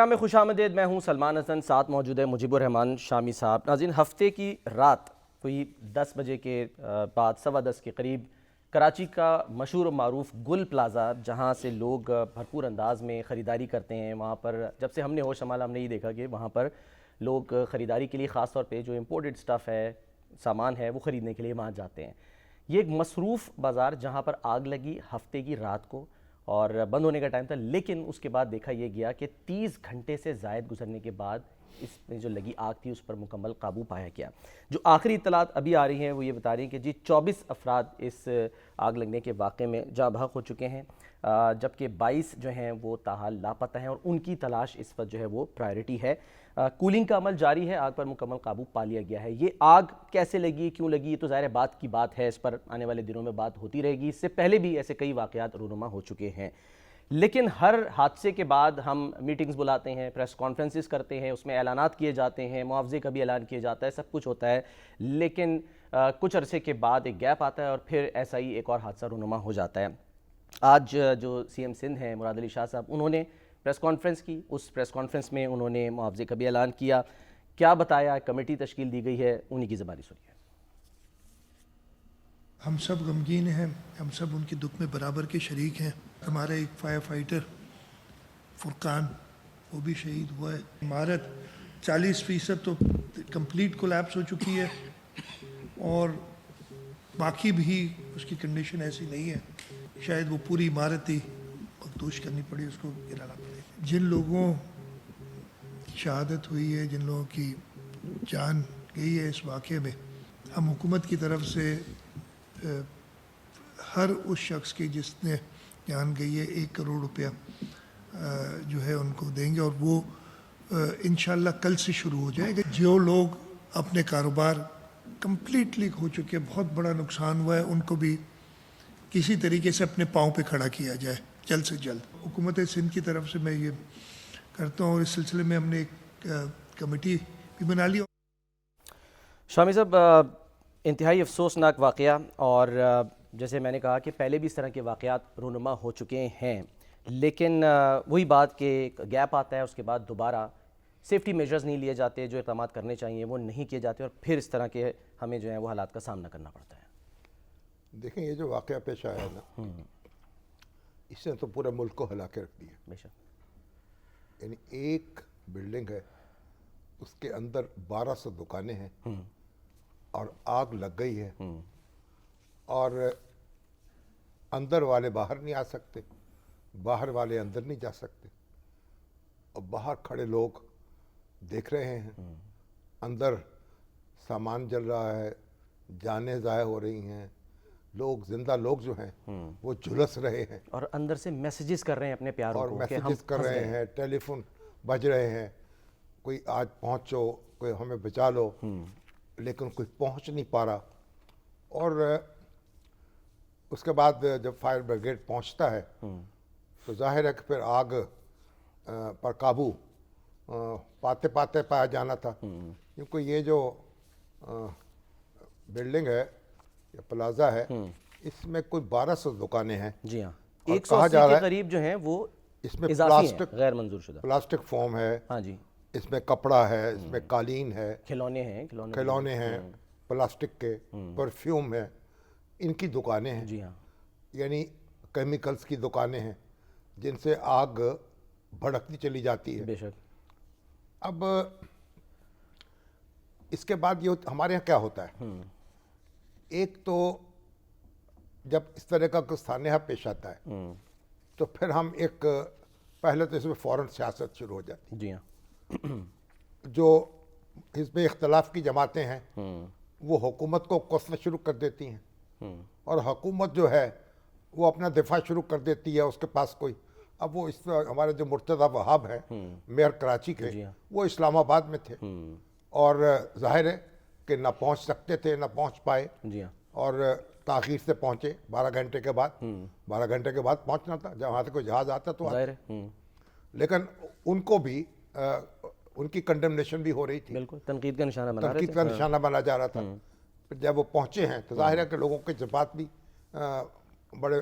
Programme में खुशामदीद। मैं हूं सलमान हसन, साथ मौजूद है मुजीबुर रहमान शामी साहब। नाज़रीन, हफ्ते की रात कोई 10 बजे के बाद 10:15 के करीब कराची का मशहूर मारूफ गुल प्लाज़ा, जहां से लोग भरपूर अंदाज में ख़रीदारी करते हैं, वहां पर जब से हमने होश संभाला हमने ये देखा कि वहां पर लोग ख़रीदारी के लिए ख़ास तौर पे जो इम्पोर्टेड स्टफ़ है, सामान है, वो ख़रीदने के लिए वहाँ जाते हैं। ये एक मसरूफ़ बाज़ार जहाँ पर आग लगी हफ्ते की रात को और बंद होने का टाइम था, लेकिन उसके बाद देखा यह गया कि 30 घंटे से ज़ायद गुजरने के बाद इसमें जो लगी आग थी उस पर मुकम्मल काबू पाया गया। जो आखिरी इत्तलात अभी आ रही हैं वो ये बता रही हैं कि जी 24 अफराद इस आग लगने के वाक़े में जाँ बहक हो चुके हैं, जबकि 22 जो हैं वो ताहाल लापता हैं और उनकी तलाश इस वक्त जो है वो प्रायोरिटी है। कूलिंग का अमल जारी है, आग पर मुकम्मल काबू पा लिया गया है। ये आग कैसे लगी, क्यों लगी, ये तो ज़ाहिर बात की बात है, इस पर आने वाले दिनों में बात होती रहेगी। इससे पहले भी ऐसे कई वाक़यात रूनुमा हो चुके हैं, लेकिन हर हादसे के बाद हम मीटिंग्स बुलाते हैं, प्रेस कॉन्फ्रेंसेस करते हैं, उसमें ऐलानात किए जाते हैं, मुआवजे का भी ऐलान किया जाता है, सब कुछ होता है, लेकिन कुछ अरसे के बाद एक गैप आता है और फिर ऐसा ही एक और हादसा रूनुमा हो जाता है। आज जो सीएम सिंध हैं मुराद अली शाह साहब, उन्होंने प्रेस कॉन्फ्रेंस की। उस प्रेस कॉन्फ्रेंस में उन्होंने मुआवजे का भी ऐलान किया। क्या बताया, कमेटी तश्कील दी गई है, उन्हीं की ज़बानी सुनिए। हम सब गमगीन हैं, हम सब उनके दुख में बराबर के शरीक हैं। हमारा एक फायर फाइटर फुरकान वो भी शहीद हुआ है। इमारत 40% तो कंप्लीट कोलैप्स हो चुकी है और बाकी भी उसकी कंडीशन ऐसी नहीं है, शायद वो पूरी इमारत ही मखदूश करनी पड़ी, उसको गिराना पड़े। जिन लोगों की शहादत हुई है, जिन लोगों की जान गई है इस वाक़े में, हम हुकूमत की तरफ से हर उस शख्स की जिसने जान गई है 1 करोड़ रुपया जो है उनको देंगे और वो इंशाल्लाह कल से शुरू हो जाएगा। जो लोग अपने कारोबार कंप्लीटली खो चुके हैं, बहुत बड़ा नुकसान हुआ है, उनको भी किसी तरीके से अपने पाँव पे खड़ा किया जाए जल्द से जल्द। हुकूमत सिंध की तरफ से मैं ये करता हूँ और इस सिलसिले में हमने एक कमेटी भी बना ली। शामी साहब, इंतहाई अफसोसनाक वाक़या, और जैसे मैंने कहा कि पहले भी इस तरह के वाक़यात रूनुमा हो चुके हैं, लेकिन वही बात कि गैप आता है, उसके बाद दोबारा सेफ्टी मेजर्स नहीं लिए जाते, जो इक़दाम करने चाहिए वो नहीं किए जाते और फिर इस तरह के हमें जो है वो हालात का सामना करना पड़ता है। देखें, ये जो वाक़या पेश आया है ना, इसने तो पूरे मुल्क को हिला के रख दिया। बेशक। यानी एक बिल्डिंग है, उसके अंदर 1200 दुकानें हैं और आग लग गई है और अंदर वाले बाहर नहीं आ सकते, बाहर वाले अंदर नहीं जा सकते और बाहर खड़े लोग देख रहे हैं, अंदर सामान जल रहा है, जानें ज़ाया हो रही हैं, लोग जिंदा लोग जो हैं वो झुलस रहे हैं और अंदर से मैसेजेस कर रहे हैं अपने प्यारों और को, मैसेजेस कर रहे हैं, टेलीफोन बज रहे हैं, कोई आज पहुंचो, कोई हमें बचा लो, लेकिन कोई पहुंच नहीं पा रहा। और उसके बाद जब फायर ब्रिगेड पहुंचता है तो जाहिर है कि फिर आग पर काबू पाते पाते पाया जाना था, क्योंकि ये जो बिल्डिंग है या प्लाजा है, इसमें कोई 1200 दुकानें हैं। जी हाँ, और 180 के करीब जो हैं वो इसमें प्लास्टिक गैर मंजूर शुदा, प्लास्टिक फोम है, हाँ जी, इसमें कपड़ा है, इसमें कालीन है, खिलौने हैं, प्लास्टिक के, परफ्यूम है, इनकी दुकानें हैं। जी हाँ, यानी केमिकल्स की दुकानें हैं जिनसे आग भड़कती चली जाती है। बेशक। अब इसके बाद ये हमारे यहाँ क्या होता है, एक तो जब इस तरह का कुछ सान्या पेश आता है तो फिर हम एक पहले तो इसमें फ़ौरन सियासत शुरू हो जाती है। जी हाँ, जो इसमें इख्तलाफ की जमातें हैं वो हुकूमत को कोसना शुरू कर देती हैं और हुकूमत जो है वो अपना दिफा शुरू कर देती है, उसके पास कोई। अब वो इस हमारे जो मुर्तज़ा वहाब हैं मेयर कराची के, वो इस्लामाबाद में थे और जाहिर है कि ना पहुंच सकते थे, ना पहुंच पाए। जी हाँ, और ताख़ीर से पहुंचे 12 घंटे के बाद, 12 घंटे के बाद पहुंचना था, जब वहाँ से कोई जहाज़ आता तो जाहिर है। लेकिन उनको भी उनकी कंडेमनेशन भी हो रही थी, बिल्कुल तनकीद का निशाना बना रहे तनकीद का निशाना बना जा रहा था। फिर जब वो पहुंचे हैं तो जाहिर है कि लोगों के जज्बात भी बड़े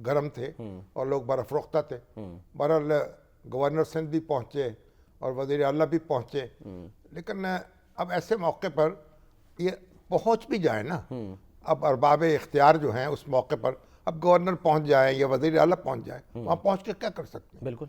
गर्म थे और लोग बड़ा फरोख्ता थे। बहरहाल गवर्नर सिंध भी पहुंचे, और वज़ीर आला भी पहुँचे, लेकिन अब ऐसे मौके पर ये पहुँच भी जाए ना, अब अरबाब इख्तियार जो हैं उस मौके पर, अब गवर्नर पहुँच जाए या वज़ीर आला पहुँच जाए, वहाँ पहुँच के क्या कर सकते हैं? बिल्कुल।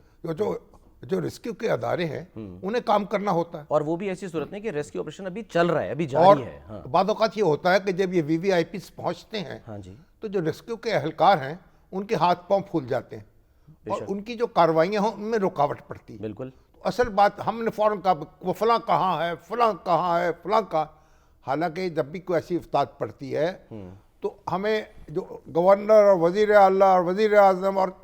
जो रेस्क्यू के अदारे हैं उन्हें काम करना होता है, और वो भी ऐसी सूरत में कि रेस्क्यू ऑपरेशन अभी चल रहा है, अभी जारी है। हाँ। बाद औक़ात ये होता है कि जब ये VVIPs पहुँचते हैं, हाँ जी, तो जो रेस्क्यू के एहलकार हैं उनके हाथ पांव फूल जाते हैं और उनकी जो कार्रवाइयाँ हों उनमें रुकावट पड़ती है। बिल्कुल। तो असल बात हमने फ़ौरन कहा वो फलां कहाँ है, फलां कहाँ है, फलां कहाँ। हालांकि जब भी कोई ऐसी इफ्ताद पड़ती है तो हमें जो गवर्नर और वज़ीर आला और वज़ीर आज़म और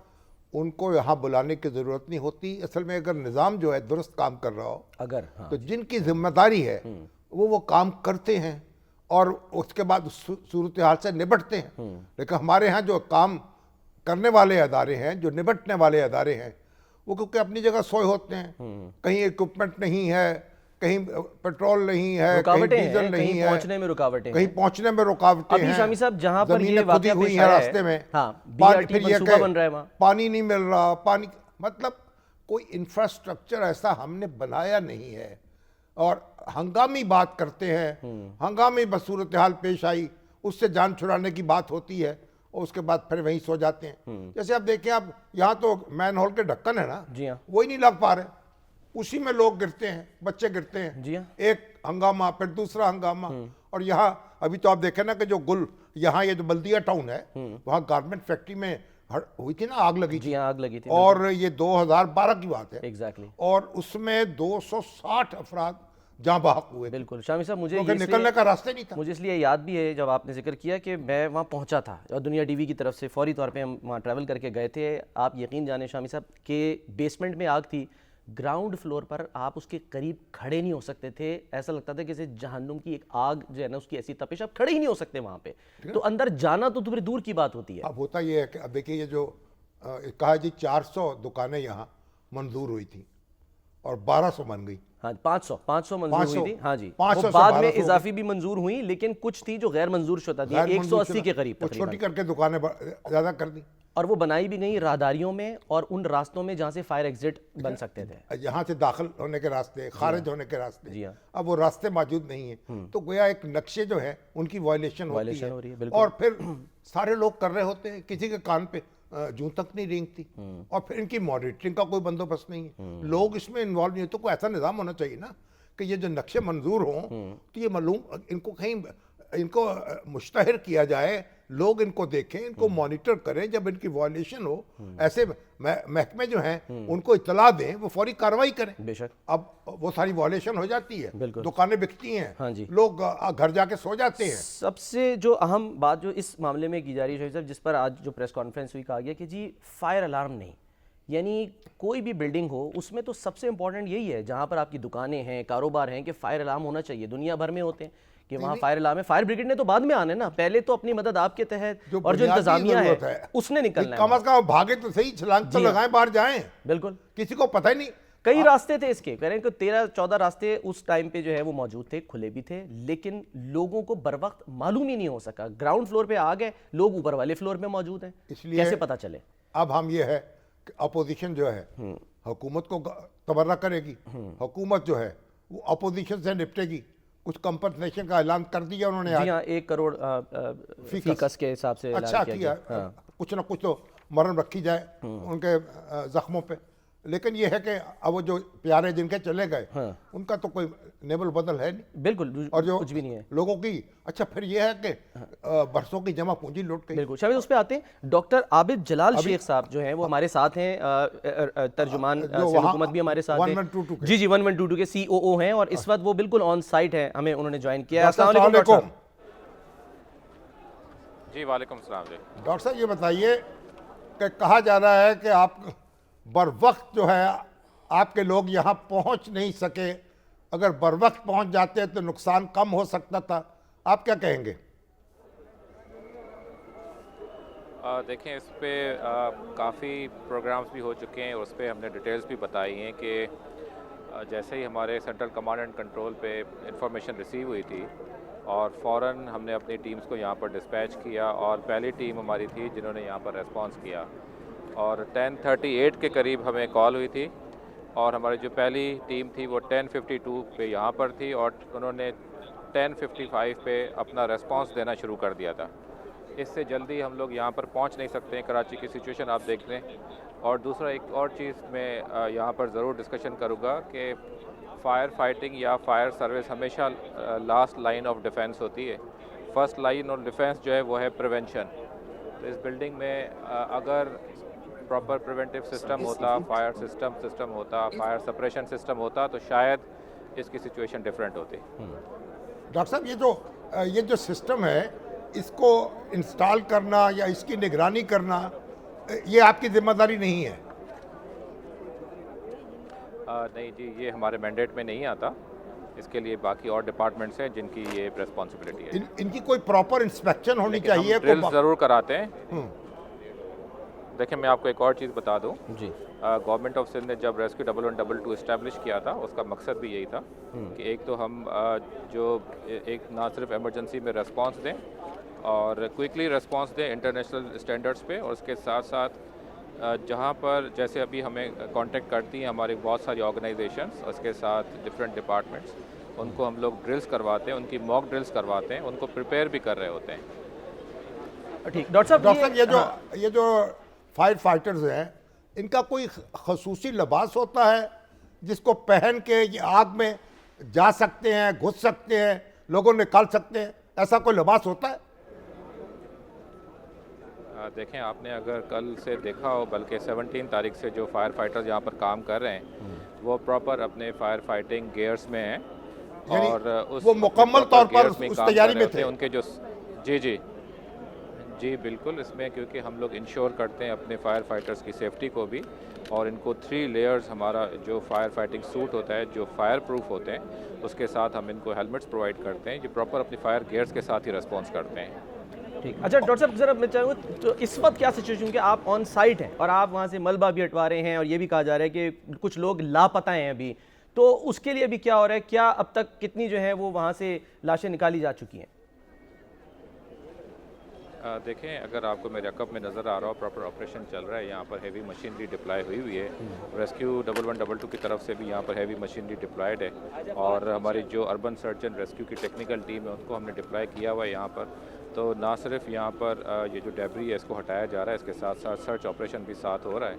उनको यहाँ बुलाने की ज़रूरत नहीं होती। असल में अगर निज़ाम जो है दुरुस्त काम कर रहा हो, अगर हाँ, तो जिनकी जिम्मेदारी है वो काम करते हैं और उसके बाद सूरत हाल से निपटते हैं। लेकिन हमारे यहाँ जो काम करने वाले अदारे हैं, जो निपटने वाले अदारे हैं, वो क्योंकि अपनी जगह सोए होते हैं, कहीं इक्विपमेंट नहीं है, कहीं पेट्रोल नहीं है, कहीं रुकावटें डीजल हैं, नहीं कहीं है, पहुंचने में रुकावटें कहीं हैं। पहुंचने में रुकावटें अभी हैं। शामी साहब जहां पर ये ज़मीनें वाकया खुदी हुई पेश हैं आया है, रास्ते में, हाँ, पानी BRT फिर ये मंसूबा कि बन रहा है वहाँ। पानी नहीं मिल रहा, पानी मतलब कोई इंफ्रास्ट्रक्चर ऐसा हमने बनाया नहीं है और हंगामी बात करते हैं, हंगामी बस सूरत हाल पेश आई, उससे जान छुड़ाने की बात होती है और उसके बाद फिर वहीं सो जाते हैं। जैसे आप देखें, आप यहाँ तो मैन होल के ढक्कन है ना, जी हाँ, वही नहीं लग पा रहे, उसी में लोग गिरते हैं, बच्चे गिरते हैं। जी हाँ। एक हंगामा फिर दूसरा हंगामा। और यहाँ अभी तो आप देखें ना कि जो गुल यहाँ ये जो बल्दिया टाउन है, वहाँ गारमेंट फैक्ट्री में हुई थी ना, आग लगी जी थी, हाँ, आग लगी थी। और ये 2012 की बात है, एग्जैक्टली, और उसमें 260 अफराद जहाँ बहक हुए थे, बिल्कुल। शामी साहब मुझे क्योंकि ये निकलने इसलिए का रास्ता नहीं था। मुझे इसलिए याद भी है जब आपने जिक्र किया कि मैं वहाँ पहुँचा था और दुनिया टीवी की तरफ से फौरी तौर पे हम वहाँ ट्रैवल करके गए थे। आप यकीन जाने शामी साहब के बेसमेंट में आग थी, ग्राउंड फ्लोर पर आप उसके करीब खड़े नहीं हो सकते थे। ऐसा लगता था कि जैसे जहन्नुम की एक आग जो है ना, उसकी ऐसी तपिश, आप खड़े ही नहीं हो सकते वहाँ पे। तो अंदर जाना तो फिर दूर की बात होती है। अब होता ये है कि अब देखिए, ये जो कहा जी 400 दुकानें यहाँ मंजूर हुई थी और 1200 बन गई। हाँ, 500 मंजूर हुई थी। हाँ जी, 500 वो से बाद में 1200 इजाफी भी मंजूर हुई, लेकिन कुछ थी जो गैर मंजूर शुदा थी, गैर 180 के करीब वो तकरीबन। छोटी करके दुकानें ज़्यादा कर दी, और वो बनाई भी गई राहदारियों में और उन रास्तों में जहाँ से फायर एग्जिट बन सकते थे। यहाँ से दाखिल होने के रास्ते, खारिज होने के रास्ते, जी हाँ। अब वो रास्ते मौजूद नहीं है, तो गोया एक नक्शे जो है उनकी वायलेशन हो रही है, बिल्कुल। और फिर सारे लोग कर रहे होते हैं, किसी के कान पे जूं तक नहीं रेंगती, और फिर इनकी मॉनिटरिंग का कोई बंदोबस्त नहीं है, लोग इसमें इन्वॉल्व नहीं है। तो कोई ऐसा निज़ाम होना चाहिए ना कि ये जो नक्शे मंजूर हों तो ये मालूम, इनको कहीं इनको मुश्तहर किया जाए, लोग इनको देखें, इनको मॉनिटर करें, जब इनकी वायलेशन हो ऐसे महकमे जो हैं उनको इत्तला दें, वो फौरी कार्रवाई करें। बेशक। अब वो सारी वायलेशन हो जाती है, बिल्कुल। दुकानें बिकती हैं, हाँ जी। लोग घर जाके सो जाते हैं। सबसे जो अहम बात जो इस मामले में की जा रही है शहीद साहब, जिस पर आज जो प्रेस कॉन्फ्रेंस हुई, कहा गया कि जी फायर अलार्म नहीं, यानी कोई भी बिल्डिंग हो उसमें तो सबसे इंपॉर्टेंट यही है, जहाँ पर आपकी दुकानें हैं, कारोबार हैं, कि फायर अलार्म होना चाहिए। दुनिया भर में होते हैं कि वहाँ फायर अलार्म है, फायर ब्रिगेड ने तो बाद में आने ना, पहले तो अपनी मदद आपके तहत और जो इंतजामिया है उसने निकलना है। कम अज कम भागे तो सही, छलांग तो लगाएं, बाहर जाएं। बिल्कुल, किसी को पता ही नहीं। कई रास्ते थे इसके, कह रहे हैं कि 13-14 रास्ते उस टाइम पे जो है वो मौजूद थे, खुले भी थे, लेकिन लोगों को बर वक्त मालूम ही नहीं हो सका। ग्राउंड फ्लोर पे आ गए लोग, ऊपर वाले फ्लोर पे मौजूद हैं, इसलिए कैसे पता चले? अब हम ये है कि अपोजिशन जो है हुकूमत को तबर्रा करेगी, हुकूमत जो है वो अपोजिशन से निपटेगी। कुछ कंपनसेशन का ऐलान कर दिया उन्होंने जी हाँ, 1 करोड़ फीकस के हिसाब से ऐलान अच्छा किया किया। हाँ। कुछ ना कुछ तो मरहम रखी जाए उनके जख्मों पे। लेकिन ये है कि अब वो जो प्यारे जिनके चले गए उनका तो कोई नेबल बदल है नहीं, बिल्कुल, और जो कुछ भी नहीं है लोगों की। अच्छा, फिर ये है कि बरसों की जमा पूंजी लौट गई। बिल्कुल। शामिल उस पे आते हैं, डॉक्टर आबिद जलाल शेख साहब जो हैं वो हमारे साथ हैं, तर्जुमान हुकूमत भी हमारे साथ हैं। 1122 जी जी, 1122 के COO हैं और इस वक्त वो बिल्कुल ऑन साइट हैं, हमें उन्होंने ज्वाइन किया है। अस्सलाम अस्सलाम वालेकुम डॉक्टर वालेकुम। साहब। जी वालेकुम सलाम जी। डॉक्टर साहब, ये बताइए कि कहा जा रहा है कि आप बर वक्त जो है आपके लोग यहाँ पहुँच नहीं सके, अगर बर वक्त पहुँच जाते तो नुकसान कम हो सकता था, आप क्या कहेंगे? देखें, इस पे काफ़ी प्रोग्राम्स भी हो चुके हैं और उस पर हमने डिटेल्स भी बताई हैं कि जैसे ही हमारे सेंट्रल कमांड एंड कंट्रोल पे इंफॉर्मेशन रिसीव हुई थी और फ़ौरन हमने अपनी टीम्स को यहाँ पर डिस्पैच किया और पहली टीम हमारी थी जिन्होंने यहाँ पर रेस्पॉन्स किया और 10:38 के करीब हमें कॉल हुई थी और हमारी जो पहली टीम थी वो 10:52 पे यहाँ पर थी और उन्होंने 10:55 पे अपना रेस्पॉन्स देना शुरू कर दिया था। इससे जल्दी हम लोग यहाँ पर पहुँच नहीं सकते हैं, कराची की सिचुएशन आप देख लें। और दूसरा एक और चीज़ मैं यहाँ पर ज़रूर डिस्कशन करूँगा कि फायर फाइटिंग या फायर सर्विस हमेशा लास्ट लाइन ऑफ डिफेंस होती है। फर्स्ट लाइन ऑफ डिफेंस जो है वो है प्रिवेंशन। तो इस बिल्डिंग में अगर प्रॉपर प्रिवेंटिव सिस्टम होता, फायर सिस्टम होता, फायर सप्रेशन सिस्टम होता, तो शायद इसकी सिचुएशन डिफरेंट होती। डॉक्टर साहब, ये जो सिस्टम है, इसको इंस्टॉल करना या इसकी निगरानी करना, ये आपकी जिम्मेदारी नहीं है? नहीं जी, ये हमारे मैंडेट में नहीं आता। इसके लिए बाकी और डिपार्टमेंट्स हैं जिनकी ये रिस्पॉन्सिबिलिटी है। इनकी कोई प्रॉपर इंस्पेक्शन होनी लेकिन चाहिए? हम ड्रिल ज़रूर कराते हैं। देखिए, मैं आपको एक और चीज़ बता दूं। जी। गवर्नमेंट ऑफ सिंध ने जब रेस्क्यू 1112 इस्टेब्लिश किया था, उसका मकसद भी यही था कि एक तो हम जो एक ना सिर्फ इमरजेंसी में रिस्पांस दें और क्विकली रिस्पांस दें इंटरनेशनल स्टैंडर्ड्स पे, और उसके साथ साथ जहाँ पर जैसे अभी हमें कांटेक्ट करती हैं हमारी बहुत सारी ऑर्गेनाइजेशंस, उसके साथ डिफरेंट डिपार्टमेंट्स, उनको हम लोग ड्रिल्स करवाते हैं, उनकी मॉक ड्रिल्स करवाते हैं, उनको प्रिपेयर भी कर रहे होते हैं। ठीक, डॉक्टर साहब ये जो फायर फाइटर्स हैं, इनका कोई खसूसी लिबास होता है जिसको पहन के ये आग में जा सकते हैं, घुस सकते हैं, लोगों निकाल सकते हैं, ऐसा कोई लिबास होता है? देखें, आपने अगर कल से देखा हो, बल्कि 17 तारीख से जो फायर फाइटर्स यहाँ पर काम कर रहे हैं वो प्रॉपर अपने फायर फाइटिंग गियर्स में हैं और वो मुकम्मल तौर पर में उस काम तैयारी कर में रहे थे? होते हैं उनके जो जी बिल्कुल, इसमें क्योंकि हम लोग इंश्योर करते हैं अपने फायर फाइटर्स की सेफ्टी को भी, और इनको 3 लेयर्स हमारा जो फायर फाइटिंग सूट होता है जो फायर प्रूफ होते हैं, उसके साथ हम इनको हेलमेट्स प्रोवाइड करते हैं जो प्रॉपर अपनी फायर गियर्स के साथ ही रिस्पॉन्स करते हैं। ठीक, अच्छा डॉक्टर साहब, जरा मैं चाहूँगा, तो इस वक्त क्या सिचुएशन कि आप ऑन साइट हैं और आप वहाँ से मलबा भी हटवा रहे हैं और ये भी कहा जा रहा है कि कुछ लोग लापता हैं अभी, तो उसके लिए भी क्या हो रहा है? क्या अब तक कितनी जो है वो वहाँ से लाशें निकाली जा चुकी हैं? देखें, अगर आपको मेरे अकब में नज़र आ रहा हो, प्रॉपर ऑपरेशन चल रहा है, यहाँ पर हैवी मशीनरी डिप्लॉय हुई है। रेस्क्यू 1112 की तरफ से भी यहाँ पर हैवी मशीनरी डिप्लॉयड है और हमारी जो अर्बन सर्जन रेस्क्यू की टेक्निकल टीम है उनको हमने डिप्लॉय किया हुआ है यहाँ पर। तो ना सिर्फ यहाँ पर ये जो डेब्री है इसको हटाया जा रहा है, इसके साथ साथ सर्च ऑपरेशन भी साथ हो रहा है।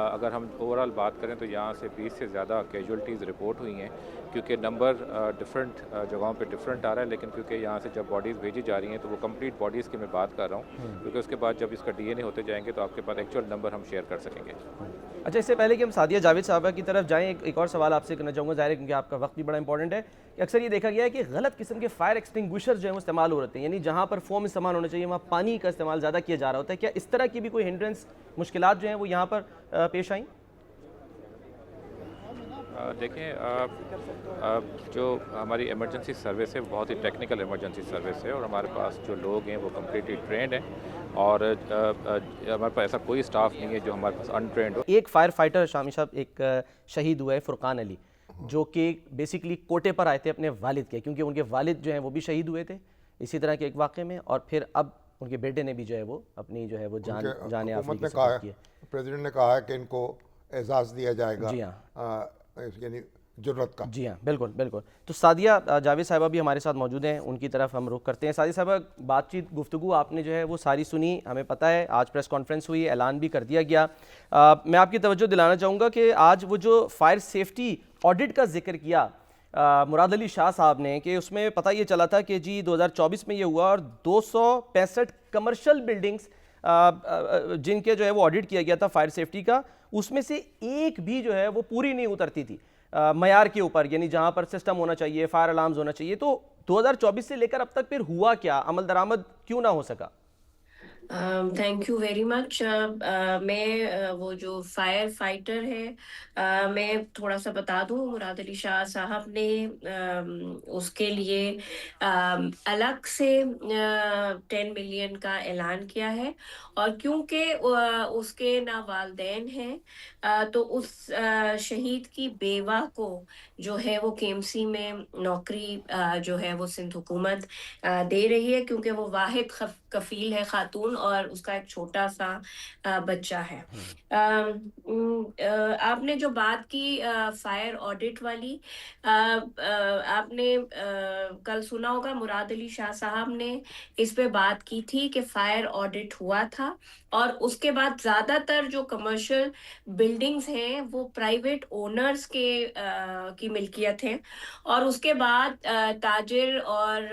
अगर हम ओवरऑल बात करें तो यहाँ से 20 से ज़्यादा कैजुअल्टीज़ रिपोर्ट हुई हैं, क्योंकि नंबर डिफरेंट जगहों पे डिफरेंट आ रहा है, लेकिन क्योंकि यहाँ से जब बॉडीज़ भेजी जा रही हैं तो वो कंप्लीट बॉडीज़ की मैं बात कर रहा हूँ, क्योंकि उसके बाद जब इसका डीएनए होते जाएंगे तो आपके पास एक्चुअल नंबर हम शेयर कर सकेंगे। अच्छा, इससे पहले कि हम सादिया जावेद साहबा की तरफ जाएं, एक और सवाल आपसे करना चाहूँगा, ज़ाहिर है क्योंकि आपका वक्त भी बड़ा इंपॉर्टेंट है, कि अक्सर ये देखा गया है कि गलत किस्म के फायर एक्सटिंग्विशर जो है वो इस्तेमाल हो रहे हैं, यानी जहाँ पर फोम इस्तेमाल होना चाहिए वहाँ पानी का इस्तेमाल ज़्यादा किया जा रहा होता है। क्या इस तरह की भी कोई हिंड्रेंस मुश्किलात जो हैं वो यहाँ पर पेश आई? देखें, जो हमारी इमरजेंसी सर्विस है बहुत ही टेक्निकल इमरजेंसी सर्विस है और हमारे पास जो लोग हैं वो कम्प्लीटली ट्रेंड हैं और हमारे पास ऐसा कोई स्टाफ नहीं है जो हमारे पास अनट्रेंड हो। एक फायर फाइटर शामी साहब एक शहीद हुआ है, फुरकान अली, जो कि बेसिकली कोटे पर आए थे अपने वालिद के, क्योंकि उनके वालिद जो हैं वो भी शहीद हुए थे इसी तरह के एक वाक़े में, और फिर अब उनके बेटे ने भी जो है वो अपनी जो है वो जाने आफरी की सफ़र की है। प्रेसिडेंट ने कहा है कि इनको एजाज़ दिया जाएगा। जी हाँ, यानी जुर्रत का। जी हाँ, बिल्कुल बिल्कुल। तो सादिया जावेद साहिबा भी हमारे साथ मौजूद हैं, उनकी तरफ हम रुख करते हैं। सादिया साहिबा, बातचीत गुफ्तगू आपने जो है वो सारी सुनी, हमें पता है आज प्रेस कॉन्फ्रेंस हुई, ऐलान भी कर दिया गया। मैं आपकी तवज्जो दिलाना चाहूँगा कि आज वो जो फायर सेफ्टी ऑडिट का जिक्र किया मुराद अली शाह साहब ने, कि उसमें पता ये चला था कि जी 2024 में ये हुआ और 265 कमर्शियल बिल्डिंग्स जिनके जो है वो ऑडिट किया गया था फायर सेफ्टी का, उसमें से एक भी जो है वो पूरी नहीं उतरती थी मयार के ऊपर, यानी जहां पर सिस्टम होना चाहिए, फायर अलार्म्स होना चाहिए। तो 2024 से लेकर अब तक फिर हुआ क्या, अमल दरामद क्यों ना हो सका? Thank you very much. मैं वो जो फायर फाइटर है, मैं थोड़ा सा बता दूं, मुराद अली शाह साहब ने उसके लिए अलग से 10 मिलियन का ऐलान किया है, और क्योंकि उसके ना वालदैन हैं, तो उस शहीद की बेवा को जो है वो केएमसी में नौकरी जो है वो सिंध हुकूमत दे रही है, क्योंकि वो वाहिद कफील है खातून, खातून और उसका एक छोटा सा बच्चा है। आपने जो बात की फायर ऑडिट वाली, आपने कल सुना होगा मुराद अली शाह साहब ने इस पे बात की थी कि फायर ऑडिट हुआ था, और उसके बाद ज्यादातर जो कमर्शियल बिल्डिंग्स हैं वो प्राइवेट ओनर्स की मिल्कियत है, और उसके बाद ताजिर और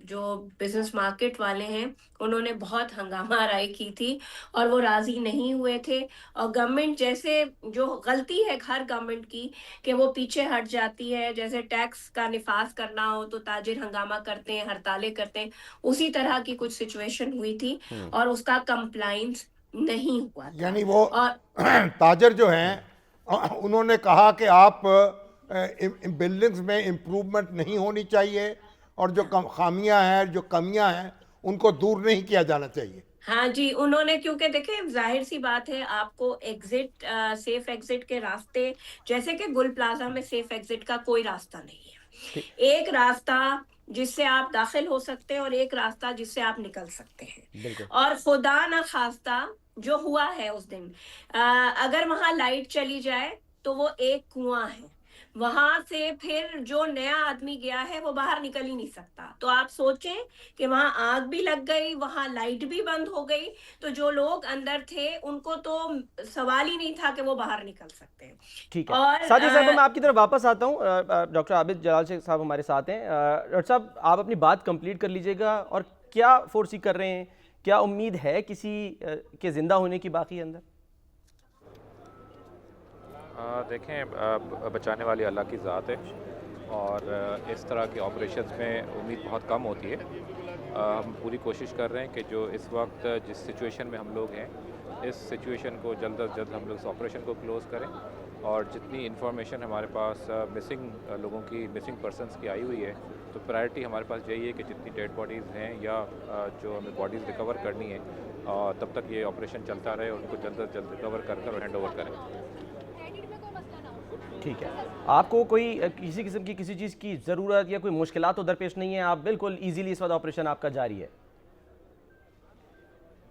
जो बिजनेस मार्केट वाले हैं उन्होंने बहुत हंगामा आराई की थी और वो राजी नहीं हुए थे। और गवर्नमेंट जैसे, जो गलती है हर गवर्नमेंट की कि वो पीछे हट जाती है, जैसे टैक्स का निफाज करना हो तो ताजिर हंगामा करते हैं, हड़तालें करते हैं, उसी तरह की कुछ सिचुएशन हुई थी और उसका कंप्लाइंस नहीं हुआ था। यानी वो और ताजर जो हैं उन्होंने कहा कि आप बिल्डिंग्स में इम्प्रूवमेंट नहीं होनी चाहिए और जो खामियां हैं, जो कमियां हैं, उनको दूर नहीं किया जाना चाहिए। हाँ जी, उन्होंने, क्योंकि देखिए जाहिर सी बात है, आपको एग्जिट, सेफ एग्जिट के रास्ते, जैसे कि गुल प्लाजा में सेफ एग्जिट का कोई रास्ता नहीं ठीक। है। एक रास्ता जिससे आप दाखिल हो सकते हैं और एक रास्ता जिससे आप निकल सकते हैं। बिल्कुल। और खुदा ना खास्ता जो हुआ है उस दिन, अगर वहां लाइट चली जाए तो वो एक कुआं है, वहां से फिर जो नया आदमी गया है वो बाहर निकल ही नहीं सकता। तो आप सोचें कि वहां आग भी लग गई, वहां लाइट भी बंद हो गई, तो जो लोग अंदर थे उनको तो सवाल ही नहीं था कि वो बाहर निकल सकते हैं। ठीक है और सादिया साहब, मैं आपकी तरफ वापस आता हूँ। डॉक्टर आबिद जलाल शेख साहब हमारे साथ हैं। डॉक्टर साहब, आप अपनी बात कंप्लीट कर लीजिएगा, और क्या फोर्सी कर रहे हैं, क्या उम्मीद है किसी के जिंदा होने की बाकी अंदर? देखें, बचाने वाली अल्लाह की ज़ात है, और इस तरह के ऑपरेशंस में उम्मीद बहुत कम होती है। हम पूरी कोशिश कर रहे हैं कि जो इस वक्त जिस सिचुएशन में हम लोग हैं, इस सिचुएशन को जल्द अज जल्द हम लोग इस ऑपरेशन को क्लोज़ करें, और जितनी इन्फॉर्मेशन हमारे पास मिसिंग लोगों की, मिसिंग पर्सनस की आई हुई है, तो प्रायोरिटी हमारे पास यही है कि जितनी डेड बॉडीज़ हैं या जो हमें बॉडीज़ रिकवर करनी है, तब तक ये ऑपरेशन चलता रहे और उनको जल्द अज जल्द रिकवर कर कर हैंड ओवर करें। ठीक है, आपको कोई किसी किस्म की किसी चीज़ की ज़रूरत या कोई मुश्किलात तो दरपेश नहीं है? आप बिल्कुल इजीली इस वक्त ऑपरेशन आपका जारी है?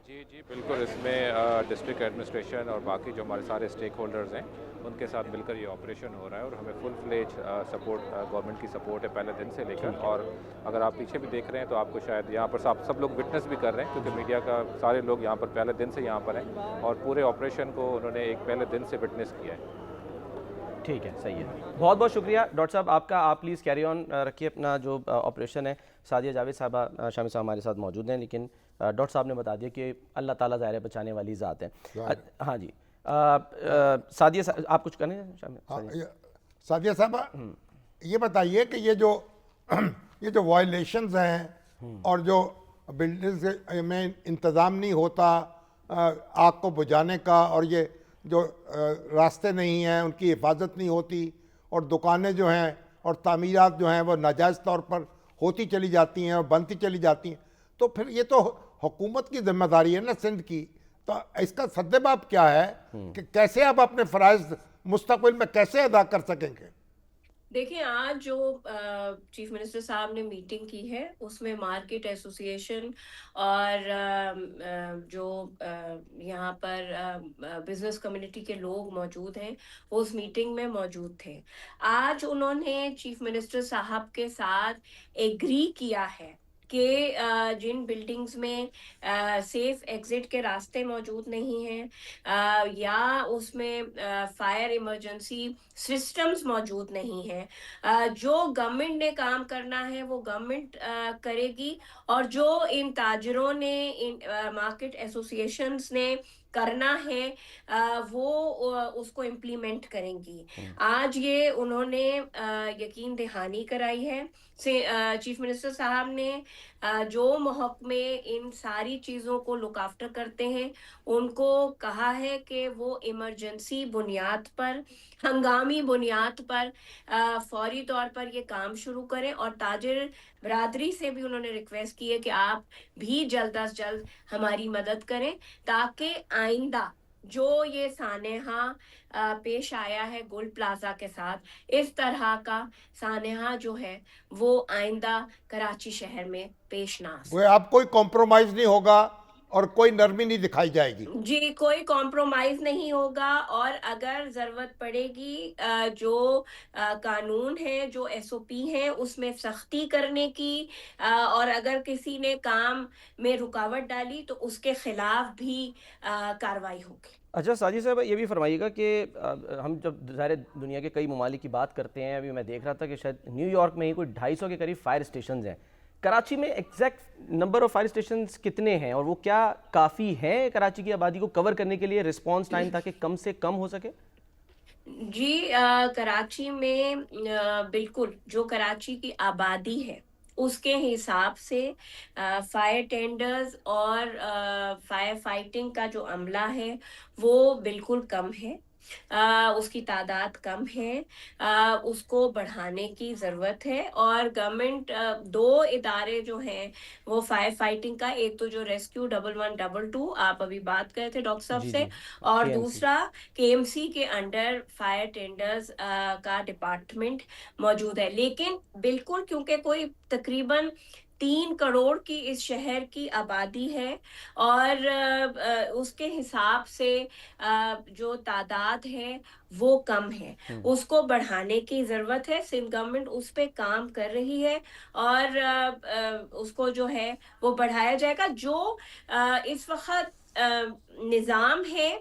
जी जी बिल्कुल, इसमें डिस्ट्रिक्ट एडमिनिस्ट्रेशन और बाकी जो हमारे सारे स्टेक होल्डर्स हैं उनके साथ मिलकर ये ऑपरेशन हो रहा है, और हमें फुल फ्लेज सपोर्ट, गवर्नमेंट की सपोर्ट है पहले दिन से लेकर। और अगर आप पीछे भी देख रहे हैं तो आपको शायद यहाँ पर सब लोग विटनेस भी कर रहे हैं, क्योंकि मीडिया का सारे लोग यहाँ पर पहले दिन से यहाँ पर हैं और पूरे ऑपरेशन को उन्होंने एक पहले दिन से विटनेस किया है। ठीक है, सही है, बहुत बहुत शुक्रिया डॉक्टर साहब आपका। आप प्लीज़ कैरी ऑन रखिए अपना जो ऑपरेशन है। सादिया जावेद साहबा शामी साहब हमारे साथ मौजूद हैं, लेकिन डॉक्टर साहब ने बता दिया कि अल्लाह ताला ज़ाहिर है बचाने वाली ज़ात है। हाँ जी, सादिया आप कुछ करें? सादिया साहब, ये बताइए कि ये जो वायलेशंस हैं और जो बिल्डिंग्स में इंतज़ाम नहीं होता आग को बुझाने का, और ये जो रास्ते नहीं हैं उनकी हिफाजत नहीं होती, और दुकानें जो हैं और तामीरात जो हैं वो नाजायज़ तौर पर होती चली जाती हैं और बनती चली जाती हैं, तो फिर ये तो हुकूमत की जिम्मेदारी है ना सिंध की। तो इसका सद्देबाब क्या है कि कैसे आप अपने फ़राइज़ मुस्तक़बिल में कैसे अदा कर सकेंगे? देखिए, आज जो चीफ मिनिस्टर साहब ने मीटिंग की है उसमें मार्केट एसोसिएशन और जो यहाँ पर बिजनेस कम्युनिटी के लोग मौजूद हैं वो उस मीटिंग में मौजूद थे। आज उन्होंने चीफ मिनिस्टर साहब के साथ एग्री किया है कि जिन बिल्डिंग्स में सेफ एग्जिट के रास्ते मौजूद नहीं हैं या उसमें फायर इमरजेंसी सिस्टम्स मौजूद नहीं है, जो गवर्नमेंट ने काम करना है वो गवर्नमेंट करेगी, और जो इन ताजरों ने, इन मार्केट एसोसिएशंस ने करना है वो उसको इम्प्लीमेंट करेंगी। आज ये उन्होंने यकीन दहानी कराई है। चीफ मिनिस्टर साहब ने जो महकमे इन सारी चीज़ों को लुक आफ्टर करते हैं उनको कहा है कि वो इमरजेंसी बुनियाद पर, हंगामी बुनियाद पर फौरी तौर पर ये काम शुरू करें, और ताजिर बरादरी से भी उन्होंने रिक्वेस्ट की है कि आप भी जल्द अज जल्द हमारी मदद करें, ताकि आइंदा जो ये सानेहा पेश आया है गुल प्लाजा के साथ, इस तरह का सानेहा जो है वो आइंदा कराची शहर में पेश ना आ सके। वो आप कोई कॉम्प्रोमाइज़ नहीं होगा और कोई नरमी नहीं दिखाई जाएगी। जी, कोई कॉम्प्रोमाइज नहीं होगा और अगर जरूरत पड़ेगी जो कानून है, जो एसओपी है, उसमें सख्ती करने की, और अगर किसी ने काम में रुकावट डाली तो उसके खिलाफ भी कार्रवाई होगी। अच्छा साजिद साहब, ये भी फरमाइएगा कि हम जब ज़ाहिर दुनिया के कई ममालिक की बात करते हैं, अभी मैं देख रहा था कि शायद न्यूयॉर्क में ही कोई 250 के करीब फायर स्टेशन हैं। कराची में exact number of fire station कितने हैं और वो क्या काफ़ी हैं कराची की आबादी को कवर करने के लिए, रिस्पॉन्स टाइम ताकि कम से कम हो सके? जी, कराची में बिल्कुल जो कराची की आबादी है उसके हिसाब से फायर टेंडर्स और फायर फाइटिंग का जो अमला है वो बिल्कुल कम है। उसकी तादाद कम है। उसको बढ़ाने की ज़रूरत है और गवर्नमेंट दो इदारे जो हैं वो फायर फाइटिंग का, एक तो जो रेस्क्यू 1112 आप अभी बात कर रहे थे डॉक्टर साहब जी से, जी। और KMC। दूसरा केएमसी के अंडर फायर टेंडर्स का डिपार्टमेंट मौजूद है। लेकिन बिल्कुल क्योंकि कोई तकरीबन 3 करोड़ की इस शहर की आबादी है और उसके हिसाब से जो तादाद है वो कम है, उसको बढ़ाने की ज़रूरत है। सिंध गवर्नमेंट उस पे काम कर रही है और उसको जो है वो बढ़ाया जाएगा। जो इस वक्त निज़ाम है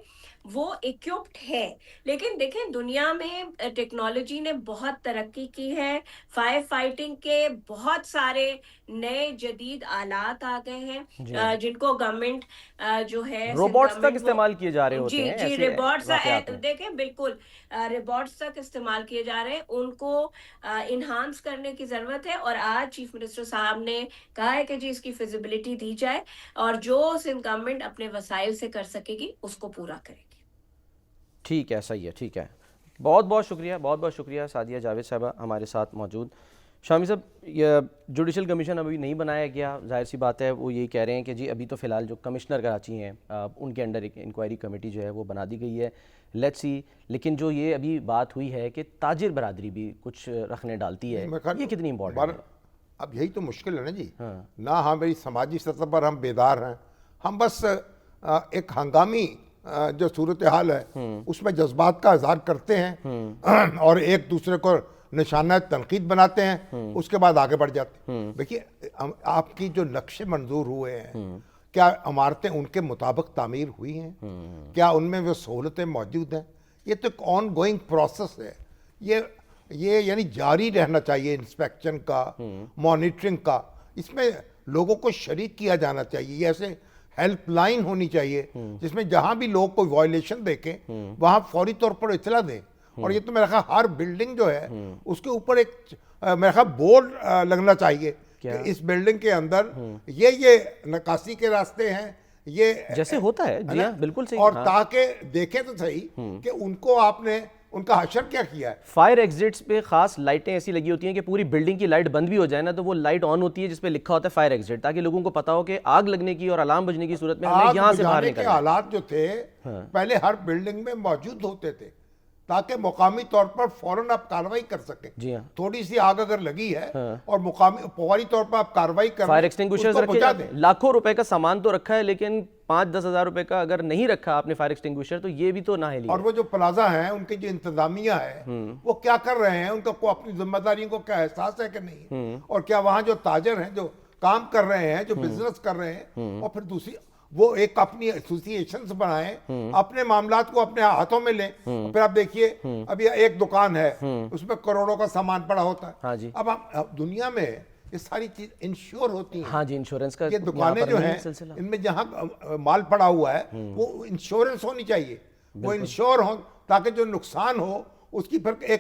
वो इक्विप्ड है, लेकिन देखें दुनिया में टेक्नोलॉजी ने बहुत तरक्की की है। फायर फाइटिंग के बहुत सारे नए जदीद आलात आ गए हैं जी हाँ। जिनको गवर्नमेंट जो है सिंध रोबोट्स तक गवर्नमेंट वो इस्तेमाल किए जा रहे होते जी हैं जी ऐसे रिबॉट्स वाक़यात में। देखें बिल्कुल रिबॉट्स तक इस्तेमाल किए जा रहे हैं, उनको इन्हांस करने की ज़रूरत है। और आज चीफ मिनिस्टर साहब ने कहा है कि जी इसकी फिजिबिलिटी दी जाए और जो सिंध गवर्नमेंट अपने वसाइल से कर सकेगी उसको पूरा करेगी। ठीक है, सही है, ठीक है। बहुत बहुत शुक्रिया सादिया जावेद साहबा हमारे साथ मौजूद। शामी साहब, ये जुडिशल कमीशन अभी नहीं बनाया गया, जाहिर सी बात है वो यही कह रहे हैं कि जी अभी तो फ़िलहाल जो कमिश्नर कराची हैं उनके अंडर एक इंक्वायरी कमेटी जो है वो बना दी गई है, लेट्स सी। लेकिन जो ये अभी बात हुई है कि ताजिर बरादरी भी कुछ रखने डालती है, ये कितनी इंपॉर्टेंट है? अब यही तो मुश्किल है ना जी। हाँ। ना हमारी समाजी सतह पर हम बेदार हैं, हम बस एक हंगामी जो सूरत हाल है उसमें जज्बात का इजहार करते हैं और एक दूसरे को निशाना तनकीद बनाते हैं, उसके बाद आगे बढ़ जाते हैं। देखिए आपकी जो नक्शे मंजूर हुए हैं, क्या इमारतें उनके मुताबिक तामीर हुई हैं? क्या उनमें वो सहूलतें मौजूद हैं? ये तो एक ऑन गोइंग प्रोसेस है। ये यानी जारी रहना चाहिए इंस्पेक्शन का, मॉनिटरिंग का। इसमें लोगों को शरीक किया जाना चाहिए। ये ऐसे हेल्पलाइन होनी चाहिए जिसमें जहां भी लोग कोई वायलेशन देखें वहां फौरी तौर पर इतला दें। और ये तो मेरा ख्याल हर बिल्डिंग जो है उसके ऊपर एक मेरा ख्याल बोर्ड लगना चाहिए कि इस बिल्डिंग के अंदर ये नक्काशी के रास्ते हैं, ये जैसे होता है जी हाँ, बिल्कुल सही। और हाँ। ताकि देखें तो सही कि उनको आपने उनका हशर क्या किया है। फायर एग्जिट्स पे खास लाइटें ऐसी लगी होती हैं कि पूरी बिल्डिंग की लाइट बंद भी हो जाए ना तो वो लाइट ऑन होती है जिस पे लिखा होता है फायर एग्जिट, ताकि लोगों को पता हो कि आग लगने की और अलार्म बजने की सूरत में हमें यहाँ से बाहर के निकलना है। हालात जो थे पहले हर बिल्डिंग में मौजूद होते थे ताकि मुकामी तौर पर फौरन आप कार्रवाई कर सकें। जी हाँ। थोड़ी सी आग अगर लगी है और मुकामी फौरी तौर पर आप कार्रवाई कर फायर एक्सटिंग्विशर्स रखे जाते हैं, लाखों रुपए का सामान तो रखा है, लेकिन 5-10 हज़ार रुपए का अगर नहीं रखा आपने फायर एक्सटिंग्विशर तो ये भी तो नाअहली है। और वो जो प्लाजा है उनकी जो इंतजामिया है वो क्या कर रहे हैं, उनका को अपनी जिम्मेदारियों को क्या एहसास है कि नहीं, और क्या वहां जो ताजर हैं जो काम कर रहे हैं, जो बिजनेस कर रहे हैं, और फिर दूसरी वो एक अपनी एसोसिएशंस बनाएं, अपने मामलात को अपने हाथों में लें। फिर आप देखिए अभी एक दुकान है उसमें करोड़ों का सामान पड़ा होता है। हाँ जी। अब दुनिया में ये सारी चीज इंश्योर होती हैं। हाँ जी, इंश्योरेंस का ये दुकानें जो हैं इनमें जहां माल पड़ा हुआ है वो इंश्योरेंस होनी चाहिए, वो इंश्योर हो ताकि जो नुकसान हो उसकी फिर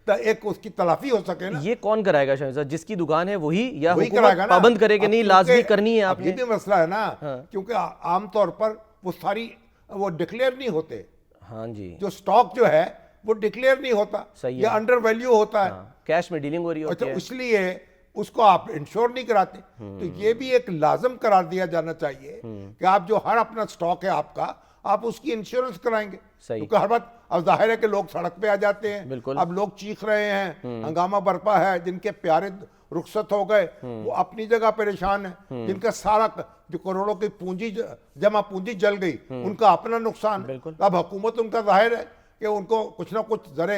एक उसकी तलाफी हो सके ना। ये कौन कराएगा शायद साहब? जिसकी दुकान है वही, या वही हुकूमत कराएगा ना। पाबंद करे कि नहीं लाजमी करनी है अब आपने? ये भी मसला है ना, क्योंकि आमतौर पर वो सारी वो डिक्लेयर नहीं होते। हाँ जी, जो स्टॉक जो है वो डिक्लेयर नहीं होता, सही या है। अंडर वैल्यू होता है। कैश में डीलिंग हो रही होती अच्छा, है। इसलिए उसको आप इंश्योर नहीं कराते। तो ये भी एक लाजम करार दिया जाना चाहिए कि आप जो हर अपना स्टॉक है आपका, आप उसकी इंश्योरेंस कराएंगे। सही। क्योंकि हर बात अब जाहिर है कि लोग सड़क पे आ जाते हैं, बिल्कुल। अब लोग चीख रहे हैं, हंगामा बरपा है, जिनके प्यारे रुखसत हो गए, वो अपनी जगह परेशान है। जिनका सारा जो करोड़ों की पूंजी जमा पूंजी जल गई, उनका अपना नुकसान है। अब हुकूमत उनका जाहिर है कि उनको कुछ ना कुछ जरे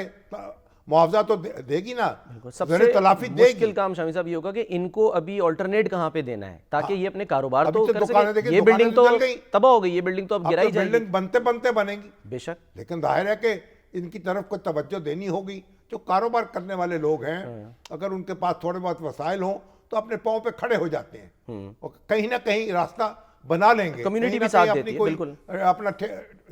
मुआवजा तो देगी ना, सबसे तलाफी देगी। मुश्किल काम शामी साहब ये होगा कि इनको अभी ऑल्टरनेट कहाँ पे देना है ताकि ये अपने कारोबार अभी तो तो कर दुकानें सके। देखिए, ये बिल्डिंग तो दुकानें जल गई। तबाह हो गई, ये बिल्डिंग तो अब अब गिराई तो जाएगी। बिल्डिंग बनते बनते बनेगी, बेशक, लेकिन जाहिर है कि इनकी तरफ कोई तवज्जो देनी होगी। जो कारोबार करने वाले लोग हैं, अगर उनके पास थोड़े बहुत वसाइल हों तो अपने पाँव पे खड़े हो जाते हैं और कहीं ना कहीं रास्ता बना लेंगे। कम्युनिटी कहीं ना भी साथ कहीं देती अपनी है, कोई बिल्कुल। अपना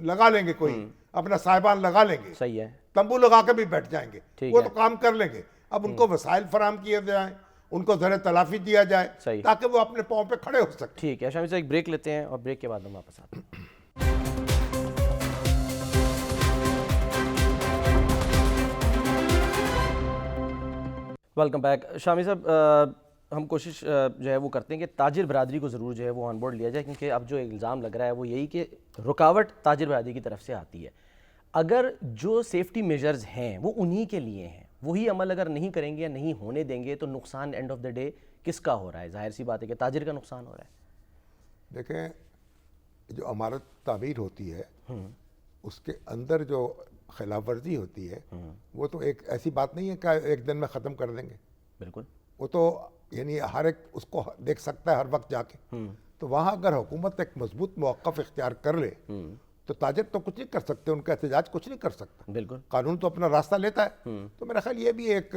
लगा लेंगे, कोई अपना साहिबान लगा लेंगे, सही है। तंबू लगा के भी बैठ जाएंगे, ठीक वो है। तो काम कर लेंगे। अब उनको वसाइल फराम किए जाए, उनको जरा तलाफी दिया जाए सही। ताकि वो अपने पाँव पे खड़े हो सके। ठीक है शामी साहब, एक ब्रेक लेते हैं और ब्रेक के बाद हम वापस आते हैं। Welcome back. शामी साहब, हम कोशिश जो है वो करते हैं कि ताजिर बरादरी को ज़रूर जो है वो ऑन बोर्ड लिया जाए, क्योंकि अब जो इल्ज़ाम लग रहा है वो यही कि रुकावट ताजिर बरादरी की तरफ से आती है। अगर जो सेफ्टी मेजर्स हैं वो उन्हीं के लिए हैं, वही अमल अगर नहीं करेंगे या नहीं होने देंगे तो नुकसान एंड ऑफ द डे किसका हो रहा है? जाहिर सी बात है कि ताजिर का नुकसान हो रहा है। देखें, जो इमारत तामीर होती है उसके अंदर जो खिलाफ वर्जी होती है वो तो एक ऐसी बात नहीं है कि एक दिन में ख़त्म कर देंगे। बिल्कुल, वो तो यानी हर एक उसको देख सकता है हर वक्त जाके। तो वहाँ अगर हुकूमत एक मजबूत मौक़िफ़ इख्तियार कर ले तो ताजिर तो कुछ नहीं कर सकते, उनका एहतजाज कुछ नहीं कर सकता। बिल्कुल, कानून तो अपना रास्ता लेता है। तो मेरा ख्याल ये भी एक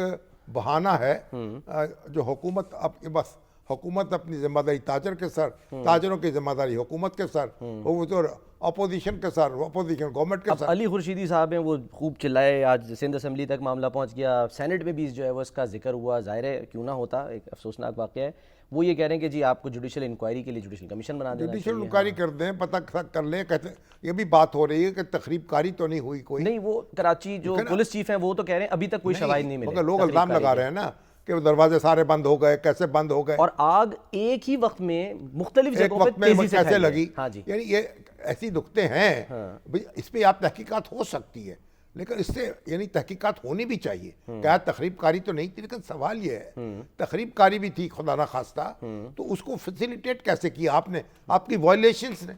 बहाना है जो हुकूमत अब बस हुकूमत अपनी जिम्मेदारी ताजर के सर, ताजरों की जिम्मेदारी हुकूमत के सर, वो जो अपोजिशन के सर, अपोजिशन गवर्नमेंट के अब सर। अली खुर्शीदी साहब हैं, वो खूब चिल्लाए, आज सिंध असेंबली तक मामला पहुंच गया, सेनेट में भी जो है वो इसका जिक्र हुआ। जाहिर है क्यों ना होता, एक अफसोसनाक वाक़या है। वो ये कह रहे हैं कि जी आपको जुडिशल इंक्वायरी के लिए जुडिशल कमीशन बना देना जुडिशल चाहिए। इंक्वायरी कर दें, पता कर लें। कहते ये भी बात हो रही है कि तकरीबकारी तो नहीं हुई कोई। नहीं, वो कराची जो पुलिस चीफ हैं वो तो कह रहे हैं अभी तक कोई शवाहिद नहीं मिले। मगर लोग इल्ज़ाम लगा रहे हैं ना कि वो दरवाजे सारे बंद हो गए, कैसे बंद हो गए, और आग एक ही वक्त में मुख्तलिफ एक जगहों वक्त पे में तेजी से कैसे फैली है। लगी। हाँ जी, यानी ये ऐसी नुकते हैं भाई, इस पे आप तहकीकात हो सकती है, लेकिन इससे यानी तहकीकात होनी भी चाहिए। क्या तकरीबकारी तो नहीं थी, लेकिन सवाल ये है तकरीबकारी भी थी खुदा ना खास्ता, तो उसको फैसिलिटेट कैसे किया आपने, आपकी वायलेशंस ने।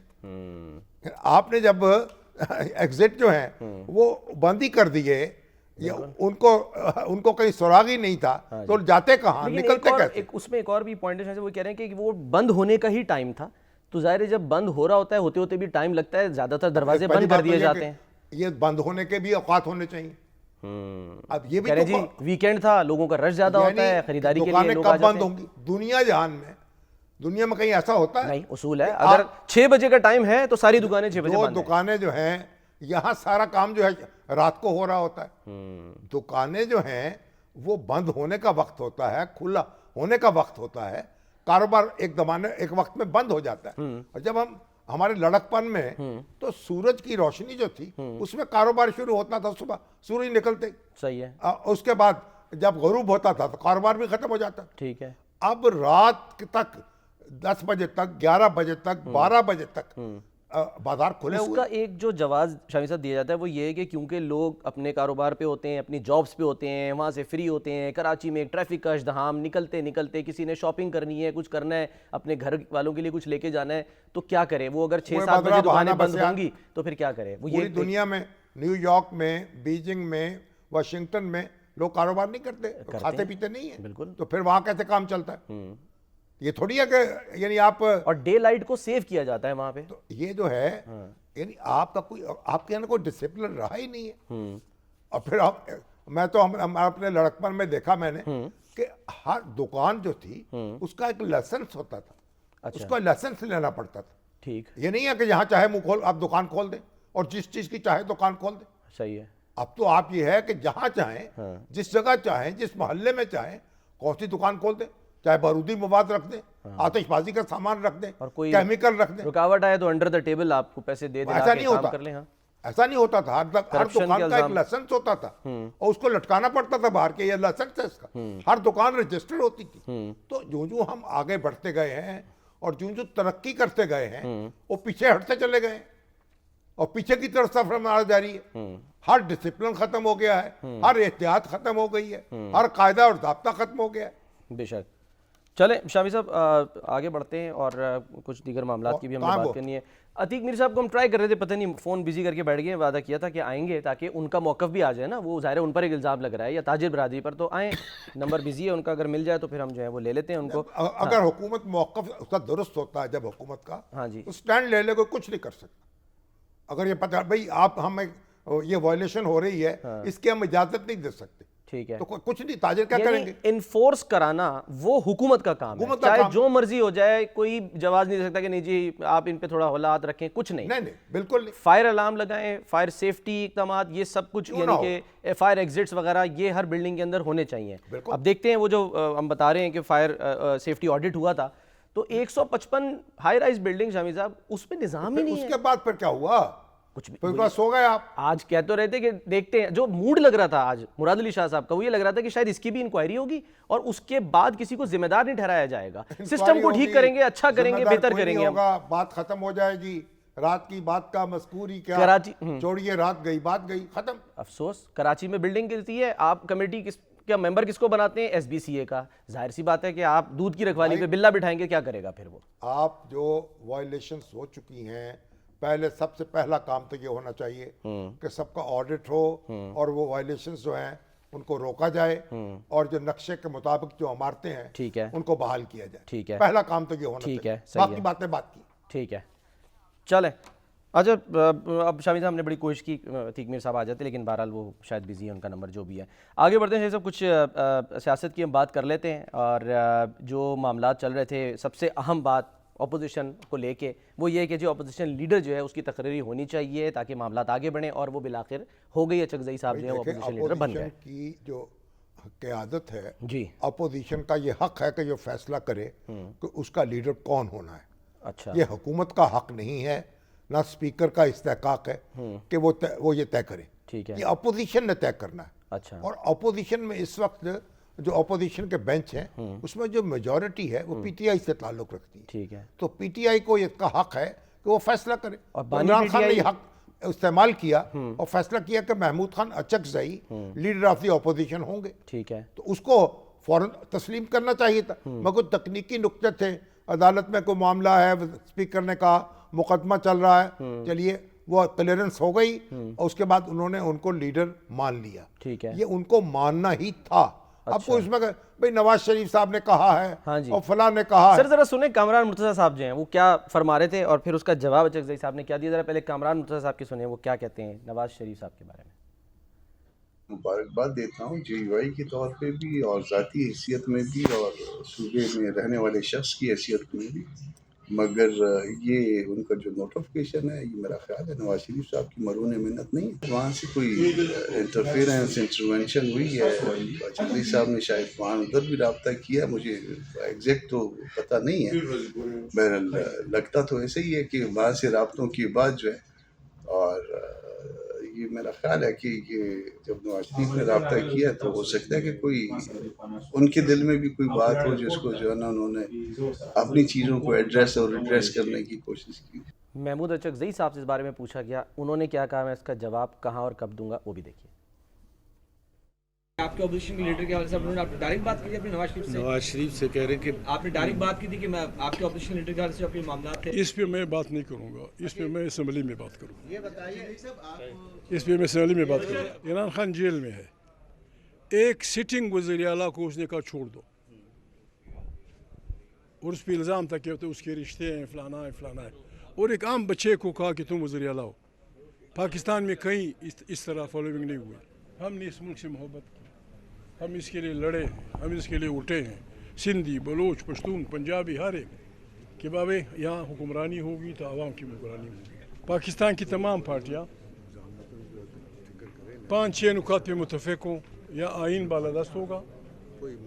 आपने जब एग्जिट जो है वो बंद ही कर दिए, या उनको कहीं सुराग ही नहीं था, तो जाते कहाँ, लेकिन निकलते एक और, कैसे? उसमें एक और भी पॉइंट है, वो कह रहे हैं कि वो बंद होने का ही टाइम था। तो जाहिर है जब बंद हो रहा होता है, होते होते भी टाइम लगता है, ज्यादातर दरवाजे पहली बंद कर बात तो दिए ये जाते कि हैं। ये बंद होने के भी औकात होने चाहिए। अब ये भी कह रहे तो जी वीकेंड था, लोगों का रश ज्यादा होता है, यानी खरीदारी के लिए दुकानें लोग आ कब जाते बंद हैं। होंगी दुनिया जहान में? दुनिया में कहीं ऐसा होता है? नहीं, उसूल है अगर 6 बजे का टाइम है तो सारी दुकानें 6 बजे जो बंद हैं। दुकानें जो हैं, यहाँ सारा काम जो है रात को हो रहा होता है। दुकानें जो हैं वो बंद होने का वक्त होता है, खुला होने का वक्त होता है। कारोबार एक वक्त में बंद हो जाता है। और जब हम हमारे लड़कपन में तो सूरज की रोशनी जो थी उसमें कारोबार शुरू होता था, सुबह सूरज निकलते। सही है, उसके बाद जब गरूब होता था तो कारोबार भी खत्म हो जाता। ठीक है। अब रात तक 10 बजे तक, 11 बजे तक, 12 बजे तक बाजार खुले हुए। उसका एक जो जवाब शामी साहब दिया जाता है वो ये है कि क्योंकि लोग अपने कारोबार पे होते हैं, अपनी जॉब्स पे होते हैं, वहाँ से फ्री होते हैं, कराची में ट्रैफिक का अजदहाम, निकलते निकलते किसी ने शॉपिंग करनी है, कुछ करना है, अपने घर वालों के लिए कुछ लेके जाना है, तो क्या करे वो? अगर 6-7 बजे दुकानें बंद होंगी तो फिर क्या करे वो? पूरी दुनिया में, न्यूयॉर्क में, बीजिंग में, वाशिंगटन में लोग कारोबार नहीं करते, खाते पीते नहीं है। बिल्कुल। तो फिर वहाँ कैसे काम चलता है? ये थोड़ी है कि यानी आप, और डे लाइट को सेव किया जाता है वहाँ पे। तो ये जो है यानी आपका कोई, आपके यहाँ कोई डिसिप्लिन रहा ही नहीं है। और फिर मैं तो हम अपने लड़कपन में देखा मैंने कि हर दुकान जो थी उसका एक लाइसेंस होता था। अच्छा। उसका लाइसेंस लेना पड़ता था। ठीक, ये नहीं है कि जहाँ चाहे मुंह खोल आप दुकान खोल दें और जिस चीज़ की चाहे दुकान खोल दें। सही है। अब तो आप ये है कि जहाँ चाहें, जिस जगह चाहें, जिस मोहल्ले में चाहें, कौन सी दुकान खोल दें, चाहे बारूदी मवाद रख दें, आतिशबाजी का सामान रख दें, और कोई केमिकल रख दें। रुकावट आए तो अंडर द टेबल आपको पैसे दे दें, ऐसा आके नहीं काम होता, कर लें। हाँ, ऐसा नहीं होता था। हर Corruption दुकान के का एक इल्जाम। लाइसेंस होता था और उसको लटकाना पड़ता था बाहर के, ये लाइसेंस है इसका। हर दुकान रजिस्टर्ड होती थी। तो जो जो हम आगे बढ़ते गए हैं और जो जो तरक्की करते गए हैं वो पीछे हटते चले गए और पीछे की तरफ सफर हमारा जारी है। हर डिसिप्लिन खत्म हो गया है, हर एहतियात खत्म हो गई है, हर कायदा और ज़ाब्ता खत्म हो गया है। बेशक। चलें शामी साहब आगे बढ़ते हैं और कुछ दीगर मामला की भी हमने बात करनी है। अतीक मीर साहब को हम ट्राई कर रहे थे, पता नहीं फ़ोन बिजी करके बैठ गए। वादा किया था कि आएंगे ताकि उनका मौक़िफ़ भी आ जाए ना, वो ज़ाहिर है उन पर एक इल्ज़ाम लग रहा है या ताजिर बरादरी पर, तो आएँ, नंबर बिजी है उनका, अगर मिल जाए तो फिर हम जो है वो ले लेते हैं उनको। अगर हुकूमत मौक़िफ़ उसका दुरुस्त होता है, जब हुकूमत का, हाँ जी, तो स्टैंड ले ले, कोई कुछ नहीं कर सकता। अगर ये पता भाई आप हमें ये वायलेशन हो रही है, इसकी हम इजाज़त नहीं दे सकते, ठीक है, तो कुछ नहीं, ताजिर क्या करेंगे? इन्फोर्स कराना वो हुकूमत का काम है, चाहे जो मर्जी हो जाए, कोई जवाब नहीं दे सकता कि नहीं जी आप इन पे थोड़ा हौलात रखें, कुछ नहीं, नहीं बिल्कुल नहीं। फायर अलार्म लगाएं, फायर सेफ्टी इकदाम, ये सब कुछ, यानी कि फायर एग्जिट्स वगैरह ये हर बिल्डिंग के अंदर होने चाहिए। अब देखते हैं वो जो हम बता रहे हैं कि फायर सेफ्टी ऑडिट हुआ था, तो 155 हाई राइज बिल्डिंग शामी साहब, उसमें निज़ाम ही नहीं है। उसके बाद फिर क्या हुआ? कुछ भी, फिर सो गए आप। आज कह तो रहे थे कि देखते हैं, जो मूड लग रहा था आज मुराद अली शाह साहब का, वो ये लग रहा था कि शायद इसकी भी इंक्वायरी होगी और उसके बाद किसी को जिम्मेदार नहीं ठहराया जाएगा, सिस्टम को ठीक करेंगे, अच्छा करेंगे, बेहतर करेंगे, बात खत्म हो जाएगी। रात की बात का मज़कूर ही क्या, कराची छोड़िए, रात गई बात गई, खत्म। अफसोस कराची में बिल्डिंग गिरती है, आप कमेटी क्या मेंबर किसको बनाते हैं? SBCA का। जाहिर सी बात है कि आप दूध की रखवाली पे बिल्ला बिठाएंगे, क्या करेगा फिर वो? आप जो वायलेशंस हो चुकी हैं, पहले सबसे पहला काम तो ये होना चाहिए कि सबका ऑडिट हो और वो वायलेशंस जो हैं उनको रोका जाए और जो नक्शे के मुताबिक जो इमारतें हैं, ठीक है, उनको बहाल किया जाए। ठीक है, पहला काम तो ये होना ठीक चाहिए। है, बाकी बातें बात की, ठीक है। चलें, अच्छा अब शामी साहब हमने बड़ी कोशिश की अतीक मीर साहब आ जाते, लेकिन बहरहाल वो शायद बिजी है, उनका नंबर जो भी है। आगे बढ़ते हैं, सब कुछ सियासत की हम बात कर लेते हैं और जो मामला चल रहे थे, सबसे अहम बात अपोजिशन को लेके वो ये है कि जो अपोजिशन लीडर जो है उसकी तकरीरी होनी चाहिए ताकि मामला आगे बढ़ें, और वो बिलाखिर हो गई है। चकजई साहब जो है वो अपोजिशन लीडर बन गए। की जो क़यादत है जी, अपोजिशन का ये हक है कि जो फैसला करे कि उसका लीडर कौन होना है। अच्छा, ये हुकूमत का हक नहीं है, ना स्पीकर का इस्तेहकाक है कि वो ये तय करे। ठीक है, ये अपोजिशन ने तय करना है। अच्छा, और अपोजिशन में इस वक्त जो अपोजिशन के बेंच हैं उसमें जो मेजॉरिटी है वो PTI से ताल्लुक़ रखती है। ठीक है, तो PTI को इसका हक है कि वो फैसला करे, और इमरान खान ने ये हक इस्तेमाल किया और फैसला किया कि Mahmood Khan Achakzai leader of the opposition होंगे। ठीक है, तो उसको फौरन तस्लीम करना चाहिए था, मगर तकनीकी नुक्ते थे, अदालत में कोई मामला है, स्पीकर ने कहा मुकदमा चल रहा है, चलिए वो क्लियरेंस हो गई और उसके बाद उन्होंने उनको लीडर मान लिया। ठीक है, ये उनको मानना ही था। अच्छा। आपको इसमें भाई नवाज शरीफ साहब ने कहा है, हाँ जी, और फलां ने कहा सर जरा सुने कामरान मुर्तज़ा साहब जो हैं वो क्या फरमा रहे थे और फिर उसका जवाब चकजई साहब ने क्या दिया। जरा पहले कामरान मुर्तज़ा साहब की सुनिए, वो क्या कहते हैं नवाज शरीफ साहब के बारे में। मुबारकबाद देता हूँ JUI के तौर पे भी और ज़ाती हैसियत में भी और सूबे में रहने वाले शख्स की हैसियत में भी, मगर ये उनका जो नोटिफिकेशन है, ये मेरा ख्याल है नवाज शरीफ साहब की मरून मिन्नत नहीं है, वहाँ से कोई इंटरफेरेंस इंटरवेंशन हुई है। चौधरी साहब ने शायद वहाँ उधर भी रब्ता किया, मुझे एग्जैक्ट तो पता नहीं है, बहरहाल लगता तो ऐसे ही है कि वहाँ से रब्तों के बाद जो है, और ये मेरा ख्याल है कि ये जब नवाज शरीफ ने रब्ता किया तो हो सकता है कि कोई उनके दिल में भी कोई बात हो जिसको जो है ना उन्होंने अपनी चीज़ों को एड्रेस और रिड्रेस करने की कोशिश की। महमूद अचकज़ई साहब से इस बारे में पूछा गया, उन्होंने क्या कहा, मैं इसका जवाब कहाँ और कब दूंगा वो भी देखिए। आपके अपोजिशन के लीडर के हवाले से उन्होंने आपने डायरेक्ट बात की थी अपने नवाज शरीफ से कह रहे हैं कि आपने डायरेक्ट बात की थी कि मैं आपके अपोजिशन लीडर के हवाले से अपने मामला थे। इस पे मैं बात नहीं करूंगा, इस पे मैं असेंबली में बात करूंगा। ये बताइए इस पे मैं असेंबली में बात करूंगा। इमरान खान जेल में है, एक सिटिंग वज़ीर आला को उसने कहा छोड़ दो और उस पर इल्ज़ाम था कि तो उसके रिश्ते हैं, फलाना है फलाना है, और एक आम बच्चे को कहा कि तुम वज़ीर आला हो। पाकिस्तान में कहीं इस तरह फॉलोइंग नहीं हुई। हमने इस मुल्क से मोहब्बत की, हम इसके लिए लड़े हैं, हम इसके लिए उठे हैं, सिंधी, बलोच, पश्तून, पंजाबी, हर एक कि बाबे यहाँ हुक्मरानी होगी तो आवाम की हुक्मरानी होगी। पाकिस्तान की तमाम पार्टियाँ 5-6 नुकात पे मुतफ़िक़ हों, या आइन बालादस्त होगा,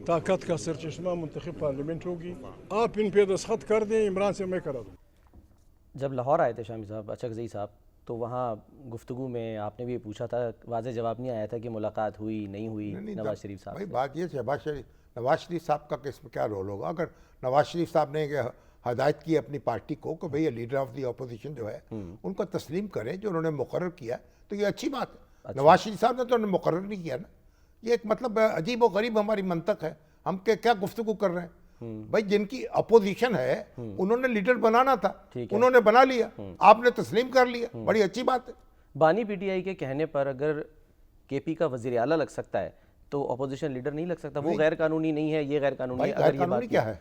ताकत का सरचश्मा मुंतखब पार्लियामेंट होगी, आप इन पे दस्तखत कर दें, इमरान से मैं करा दूँ। जब लाहौर आए थे शामी साहब, अचकज़ई साहब, तो वहाँ गुफ्तगू में आपने भी पूछा था, वाज़ेह जवाब नहीं आया था कि मुलाकात हुई नहीं हुई नवाज शरीफ साहब भाई से। बात ये नवाज शरीफ साहब का किसमें क्या रोल होगा। अगर नवाज शरीफ साहब ने हदायत की अपनी पार्टी को कि भाई लीडर ऑफ द अपोजिशन जो है उनको तस्लीम करें जो उन्होंने मुकर्रर किया, तो ये अच्छी बात है। नवाज शरीफ साहब ने तो उन्होंने मुकर्रर नहीं किया ना, ये एक मतलब अजीब व गरीब हमारी मंतक है। हम क्या गुफ्तगू कर रहे हैं? भाई जिनकी अपोजिशन है उन्होंने लीडर बनाना था, ठीक है। उन्होंने बना लिया, आपने तस्लीम कर लिया, बड़ी अच्छी बात है। बानी पीटीआई के कहने पर अगर केपी का वजीर आला लग सकता है तो अपोजिशन लीडर नहीं लग सकता? वो गैर कानूनी नहीं है, ये गैर कानूनी भाई है? अगर ये गैर बात कानूनी क्या है?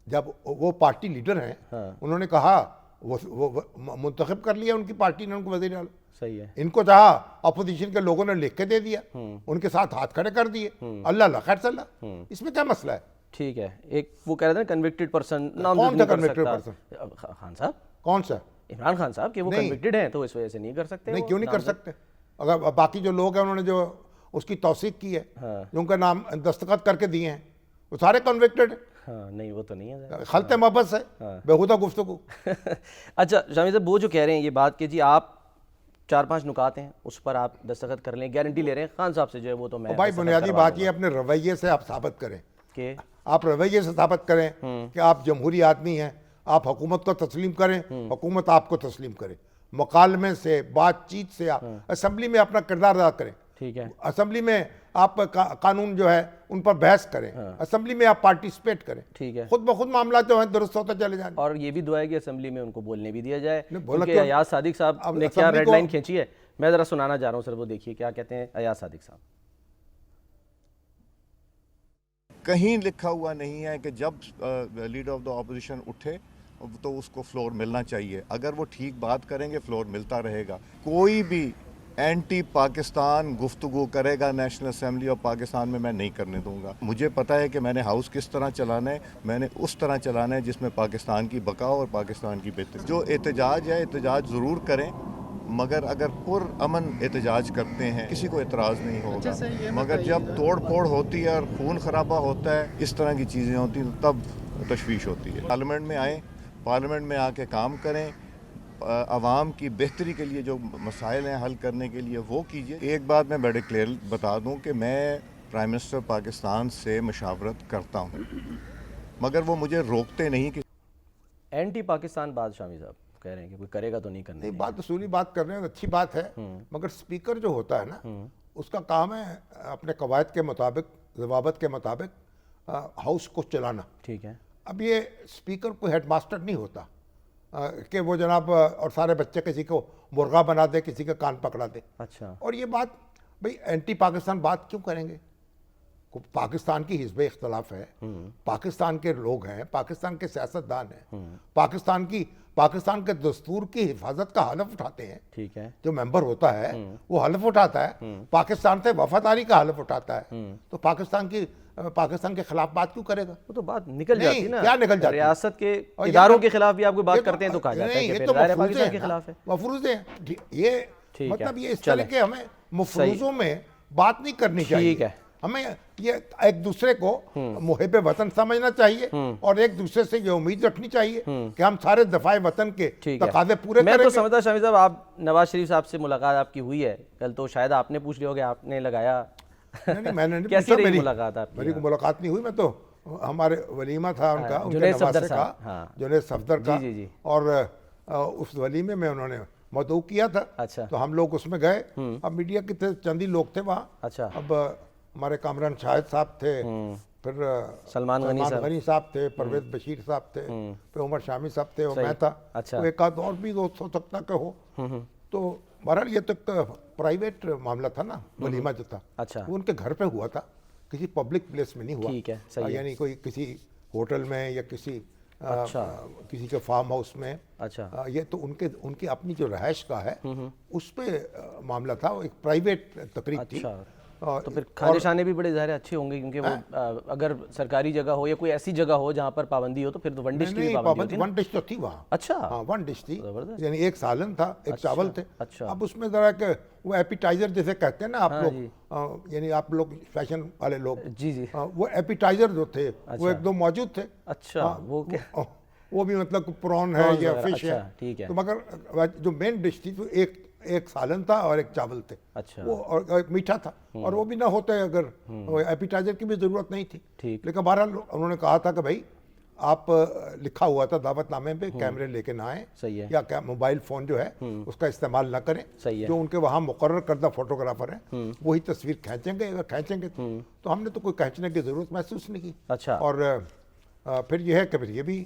जब वो पार्टी लीडर हैं, हाँ। उन्होंने कहा वो मुंतखब कर लिया उनकी पार्टी ने उनको वजीर आला। सही है। इनको चाहा अपोजिशन के लोगों ने लिख के दे दिया, उनके साथ हाथ खड़े कर दिए, अल्लाह खैर सल्ला, इसमें क्या मसला है? ठीक है। एक वो कह रहे थे कन्विक्टेड पर्सन नाम कौन नहीं था कर convicted सकता। खान साहब, कौन सा? इमरान खान साहब के वो नहीं। कन्विक्टेड हैं तो इस वजह से नहीं कर सकते। नहीं, वो क्यों नहीं कर नामजद। सकते? अगर बाकी जो लोग हैं उन्होंने जो उसकी तौसीक की है, हाँ। जो उनका नाम दस्तखत करके दिए हैं, वो सारे कन्विक्टेड हैं। हाँ, नहीं वो तो नहीं है। खलते मबस है, बेहुदा गुफ्तगू। अच्छा शामी साहब, वो जो कह रहे हैं ये बात कि जी आप 4-5 नुकात हैं उस पर आप दस्तखत कर लें, गारंटी ले रहे हैं खान साहब से जो है वो तो मैं भाई दस्तखत बुनियादी करवा बात ये दूंगा। अपने रवैये से आप साबित करें, कि आप रवैये से साबित करें कि आप जमहूरी आदमी हैं, आप हुकूमत को तस्लीम करें, हुकूमत आपको तस्लीम करे, मुकालमे से, बातचीत से आप असम्बली में अपना किरदार अदा करें, ठीक है। असम्बली में आप कानून जो है उन पर बहस करें, असम्बली में आप पार्टिसिपेट करें, ठीक है। खुद ब खुद मामला जो है दुरुस्त होते चले जाएंगे। और ये भी दुआ है कि असेंबली में उनको बोलने भी दिया जाए, नहीं, बोला क्योंकि क्यों? अयाज सादिक साहब अब ने क्या असेंबली रेड को- लाइन खींची है, मैं ज़रा सुनाना जा रहा हूँ सर, वो देखिए क्या कहते हैं अयाज सादिक साहब। कहीं लिखा हुआ नहीं है कि जब लीडर ऑफ द ऑपोजिशन उठे तो उसको फ्लोर मिलना चाहिए। अगर वो ठीक बात करेंगे फ्लोर मिलता रहेगा। कोई भी एंटी पाकिस्तान गुफ्तगू करेगा नेशनल असेंबली ऑफ पाकिस्तान में, मैं नहीं करने दूंगा। मुझे पता है कि मैंने हाउस किस तरह चलाना है, मैंने उस तरह चलाना है जिसमें पाकिस्तान की बका और पाकिस्तान की बेहतरी। जो एहतजाज है एहतजाज ज़रूर करें, मगर अगर पुरअमन एहतजाज करते हैं किसी को एतराज़ नहीं होगा। मगर जब तोड़ फोड़ होती है और खून खराबा होता है, इस तरह की चीज़ें होती हैं, तो तब तशवीश होती है। पार्लियामेंट में आएँ, पार्लियामेंट में आके काम करें, आवाम की बेहतरी के लिए जो मसाइल हैं हल करने के लिए वो कीजिए। एक बात मैं बड़े क्लियर बता दूं कि मैं प्राइम मिनिस्टर पाकिस्तान से मशावरत करता हूं, मगर वो मुझे रोकते नहीं कि एंटी पाकिस्तान बात शामी साहब कह रहे हैं कि कोई करेगा तो नहीं करने नहीं, देंगे। बात असूली बात कर रहे हैं, अच्छी बात है, मगर स्पीकर जो होता है ना, उसका काम है अपने कवायद के मुताबिक, ज़वाबत के मुताबिक हाउस को चलाना। ठीक है। अब ये स्पीकर कोई हेडमास्टर नहीं होता कि वो जनाब और सारे बच्चे किसी को मुर्गा बना दे, किसी का कान पकड़ा दे। अच्छा। और ये बात भाई एंटी पाकिस्तान बात क्यों करेंगे? पाकिस्तान की हिज़्ब इख्तलाफ है, पाकिस्तान के लोग हैं, पाकिस्तान के सियासतदान हैं, पाकिस्तान के दस्तूर की हिफाजत का हलफ उठाते हैं। ठीक है। जो मेंबर होता है वो हलफ उठाता है, पाकिस्तान से वफादारी का हलफ उठाता है, तो पाकिस्तान के खिलाफ बात क्यों करेगा? वो तो बात निकल नहीं, जाती ना, क्या निकल जाती? रियासत के और ये इदारों तो- के खिलाफ भी आपको बात ये करते हैं तो कहा जाता है नहीं, कि ये फिर तो ज़ाहिर है मफरूज़े पाकिस्तान के हैं खिलाफ है। ना, मफरूज़े हैं। ये ठीक मतलब है, ये इस चलें। तरह के हमें मफरूज़ों में बात नहीं करनी चाहिए। ठीक है। हमें ये एक दूसरे को मुहिब वतन समझना चाहिए और एक दूसरे से ये उम्मीद रखनी चाहिए कि हम सारे दफाए वतन के ठीक है। तकाज़े पूरे मैं तो करेंगे। समझता शामी साहब आप नवाज शरीफ साहब से मुलाकात आपकी हुई है कल, तो शायद आपने पूछ लिया होगा, आपने लगाया। नहीं, मैंने नहीं कैसी पूछा, रही मुलाकात आपकी? मेरी कोई मुलाकात नहीं हुई। मैं तो हमारे वलीमा था उनका, उनके जुनैद नवासे सफदर का, साहब, हाँ। जुनैद सफदर का, जी, जी। और उस वलीमे में उन्होंने मदऊ किया था। अच्छा। तो हम लोग उसमें गए। अब मीडिया के थे, चंद ही लोग थे वहाँ। अच्छा। अब हमारे कामरान शाहिद साहब थे, फिर सलमान गनी साहब थे, परवेज बशीर साहब थे, फिर उमर शामी साहब थे और सही। मैं था। अच्छा। तो एक आध और भी हो सकता कि हो। तो बहरहाल ये तो प्राइवेट मामला था ना, वलीमा जो था। अच्छा। वो उनके घर पे हुआ था, किसी पब्लिक प्लेस में नहीं हुआ। ठीक है, सही है। यानी कोई किसी होटल में या किसी अच्छा। किसी के फार्म हाउस में। अच्छा। ये तो उनकी अपनी जो रहायश का है उस पे मामला था, वो एक प्राइवेट तकरीब थी। अच्छा। तो फिर खाने शाने भी बड़े ज़ाहिर अच्छे होंगे, क्योंकि वो अगर सरकारी जगह हो या कोई ऐसी जगह हो जहाँ पर पाबंदी हो तो फिर तो वन डिश की भी पाबंदी होती है ना? वन डिश तो थी वहाँ। अच्छा। हाँ, वन डिश थी, ज़बरदस्त। यानी एक सालन था, एक अच्छा, चावल थे। अच्छा। अब उसमें ज़रा के वो एपिटाइजर जैसे कहते हैं ना आप हाँ लोग, यानी आप लोग फैशन वाले लोग, जी जी। वो एपिटाइजर जो थे वो अच्छा। एक दो मौजूद थे। अच्छा, हाँ, वो क्या? वो भी मतलब प्रॉन है प्रॉन्स या वगैरह, फिश है। अच्छा, ठीक है। तो मगर जो मेन डिश थी तो एक सालन था और एक चावल थे। अच्छा। वो और एक मीठा था, और वो भी ना होता है अगर एपिटाइजर की भी ज़रूरत नहीं थी। ठीक। लेकिन बहरहाल उन्होंने कहा था कि भाई आप लिखा हुआ था दावतनामे पे कैमरे लेके ना आए, सही है। या क्या मोबाइल फ़ोन जो है उसका इस्तेमाल ना करें। सही है। जो उनके वहाँ मुकर्रर करदा फोटोग्राफर हैं वही तस्वीर खींचेंगे, अगर खींचेंगे तो हमने तो कोई खींचने की ज़रूरत महसूस नहीं की। अच्छा। और फिर ये है कि फिर ये भी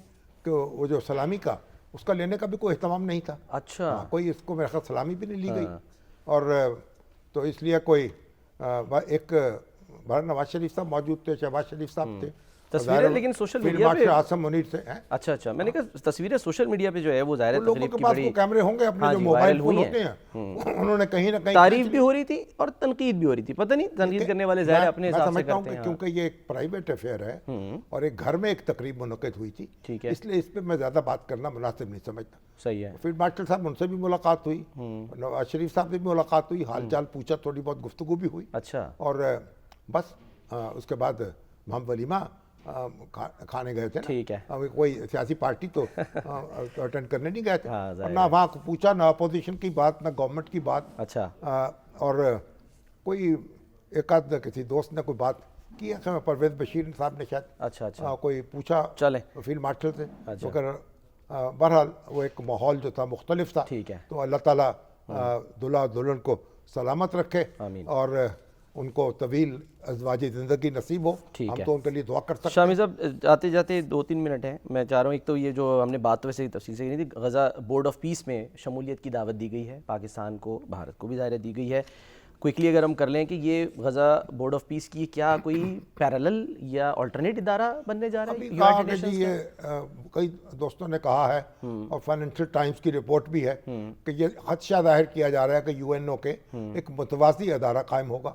कि वो जो सलामी का उसका लेने का भी कोई एहतमाम नहीं था। अच्छा। कोई इसको मेरे ख्याल सलामी भी नहीं ली गई। और तो इसलिए कोई एक नवाज शरीफ साहब मौजूद थे, शहबाज शरीफ साहब थे, तस्वीरें लेकिन सोशल मीडिया पे आसम मुनीर से हैं। अच्छा, मैंने कहा तस्वीरें सोशल मीडिया पे जो है वो ज़ाहिर है लोगों के पास तो कैमरे होंगे अपने, जो मोबाइल फोन होते हैं, उन्होंने कहीं ना कहीं तारीफ भी हो रही थी और तनकीद भी हो रही थी। पता नहीं तनकीद करने वाले ज़ाहिर अपने हिसाब से करते हैं, क्योंकि ये एक प्राइवेट अफेयर है और एक घर में एक तकरीब मुनक़िद हुई थी, ठीक है, इसलिए इस पर मैं ज़्यादा बात करना मुनासिब नहीं समझता। सही है। फील्ड मार्शल साहब उनसे भी मुलाकात हुई, नवाज शरीफ साहब से भी मुलाकात हुई, हाल चाल पूछा, थोड़ी बहुत गुफ्तगू भी हुई। अच्छा। और बस उसके बाद हम वलीमा खाने गए थे ना। ठीक है। कोई सियासी पार्टी तो अटेंड करने नहीं गए थे। हाँ, ना वहाँ पूछा, ना अपोजिशन की बात, ना गवर्नमेंट की बात। अच्छा। और कोई एक आध किसी दोस्त ने कोई बात की है, परवेज बशीर साहब ने शायद, अच्छा, कोई पूछा चले फील्ड मार्शल से। अच्छा। मगर बहरहाल वो एक माहौल जो था मुख्तलिफ था। ठीक है। तो अल्लाह ताला दुल्हा दुल्हन को सलामत रखे और उनको तवील अज़वाजी ज़िंदगी नसीब हो। हम तो उनके लिए दुआ कर सकते हैं। शामी साहब जाते जाते 2-3 मिनट हैं, मैं चाह रहा हूँ, एक तो ये जो हमने बात तो वैसे ही तफसील से की थी, गज़ा बोर्ड ऑफ पीस में शमूलियत की दावत दी गई है, पाकिस्तान को, भारत को भी ज़ाहिर दी गई है। क्विकली अगर हम कर लें कि ये गज़ा बोर्ड ऑफ पीस की क्या कोई पैरेलल या अल्टरनेट इदारा बनने जा रहा है? ये कई दोस्तों ने कहा है और फाइनेंशियल टाइम्स की रिपोर्ट भी है कि ये खदशा जाहिर किया जा रहा है कि यूएनओ के एक मुतवाज़ी अदारा कायम होगा,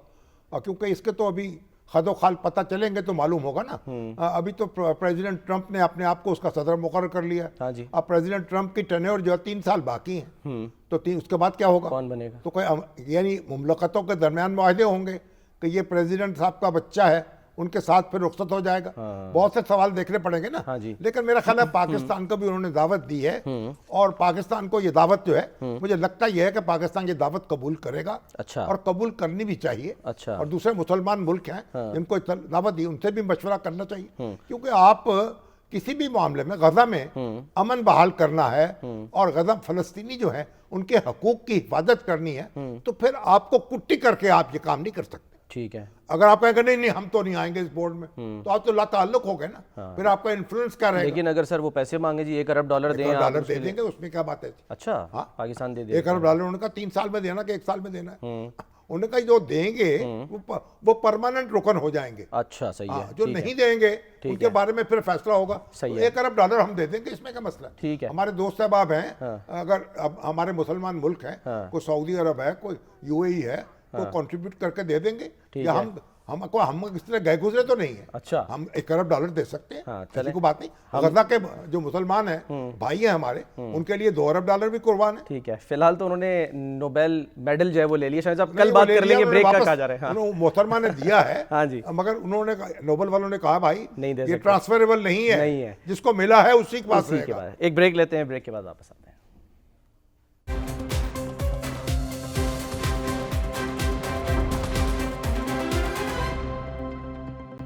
और क्योंकि इसके तो अभी खदो खाल पता चलेंगे तो मालूम होगा ना। अभी तो प्रेसिडेंट ट्रंप ने अपने आप को उसका सदर मुकर्रर कर लिया। हाँ जी। अब प्रेसिडेंट ट्रंप की टेन्योर जो है 3 साल बाकी हैं, तो उसके बाद क्या होगा, कौन बनेगा? तो कोई यानी मुमलकतों के दरमियान मुआहदे होंगे कि ये प्रेसिडेंट साहब का बच्चा है, उनके साथ फिर रुखसत हो जाएगा। बहुत से सवाल देखने पड़ेंगे ना। हाँ जी। लेकिन मेरा ख्याल है पाकिस्तान को भी उन्होंने दावत दी है, और पाकिस्तान को ये दावत जो है, मुझे लगता यह है कि पाकिस्तान ये दावत कबूल करेगा। अच्छा। और कबूल करनी भी चाहिए। अच्छा। और दूसरे मुसलमान मुल्क हैं जिनको दावत दी, उनसे भी मशवरा करना चाहिए, क्योंकि आप किसी भी मामले में गजा में अमन बहाल करना है और गजा फलस्तीनी जो है उनके हकूक की हिफाजत करनी है, तो फिर आपको कुट्टी करके आप ये काम नहीं कर सकते। ठीक है। अगर आप कहेंगे नहीं नहीं हम तो नहीं आएंगे इस बोर्ड में, तो आप तो लाताल्लुक हो गए ना। फिर आपका इन्फ्लुएंस क्या रहेगा? लेकिन अगर सर वो पैसे मांगे जी, $1 अरब दें, $1 दे देंगे, उसमें क्या बात है? अच्छा। हाँ, पाकिस्तान दे देगा $1 अरब उनका 3 साल में देना कि 1 साल में देना है? उनका जो देंगे वो परमानेंट रुकन हो जाएंगे। अच्छा, सही है। जो नहीं देंगे उनके बारे में फिर फैसला होगा। सही है। $1 अरब हम दे देंगे, इसमें क्या मसला है? ठीक है। हमारे दोस्त साहब हैं, अगर अब हमारे मुसलमान मुल्क हैं, कोई सऊदी अरब है, कोई यूएई है, तो कंट्रीब्यूट करके दे देंगे, या हम इस तरह गए गुजरे तो नहीं है। अच्छा। हम $1 अरब दे सकते हैं, किसी को बात नहीं। गजा के जो मुसलमान हैं, भाई हैं हमारे, उनके लिए $2 अरब भी कुर्बान है। ठीक है। फिलहाल तो उन्होंने नोबेल मेडल जो है वो ले लिया, शायद साहब कल बात कर लेंगे, ब्रेक का कहा जा रहा है। मोहतरमा ने दिया है। हाँ जी। मगर उन्होंने नोबेल वालों ने कहा भाई नहीं दे ये ट्रांसफरेबल नहीं है, जिसको मिला है उसी के पास रहेगा। एक ब्रेक लेते हैं, ब्रेक के बाद वापस आते हैं।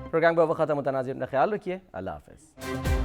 प्रोग्राम का वक्त खत्म, मुतनाज़िर अपना ख्याल रखिए, अल्लाह हाफ़िज़।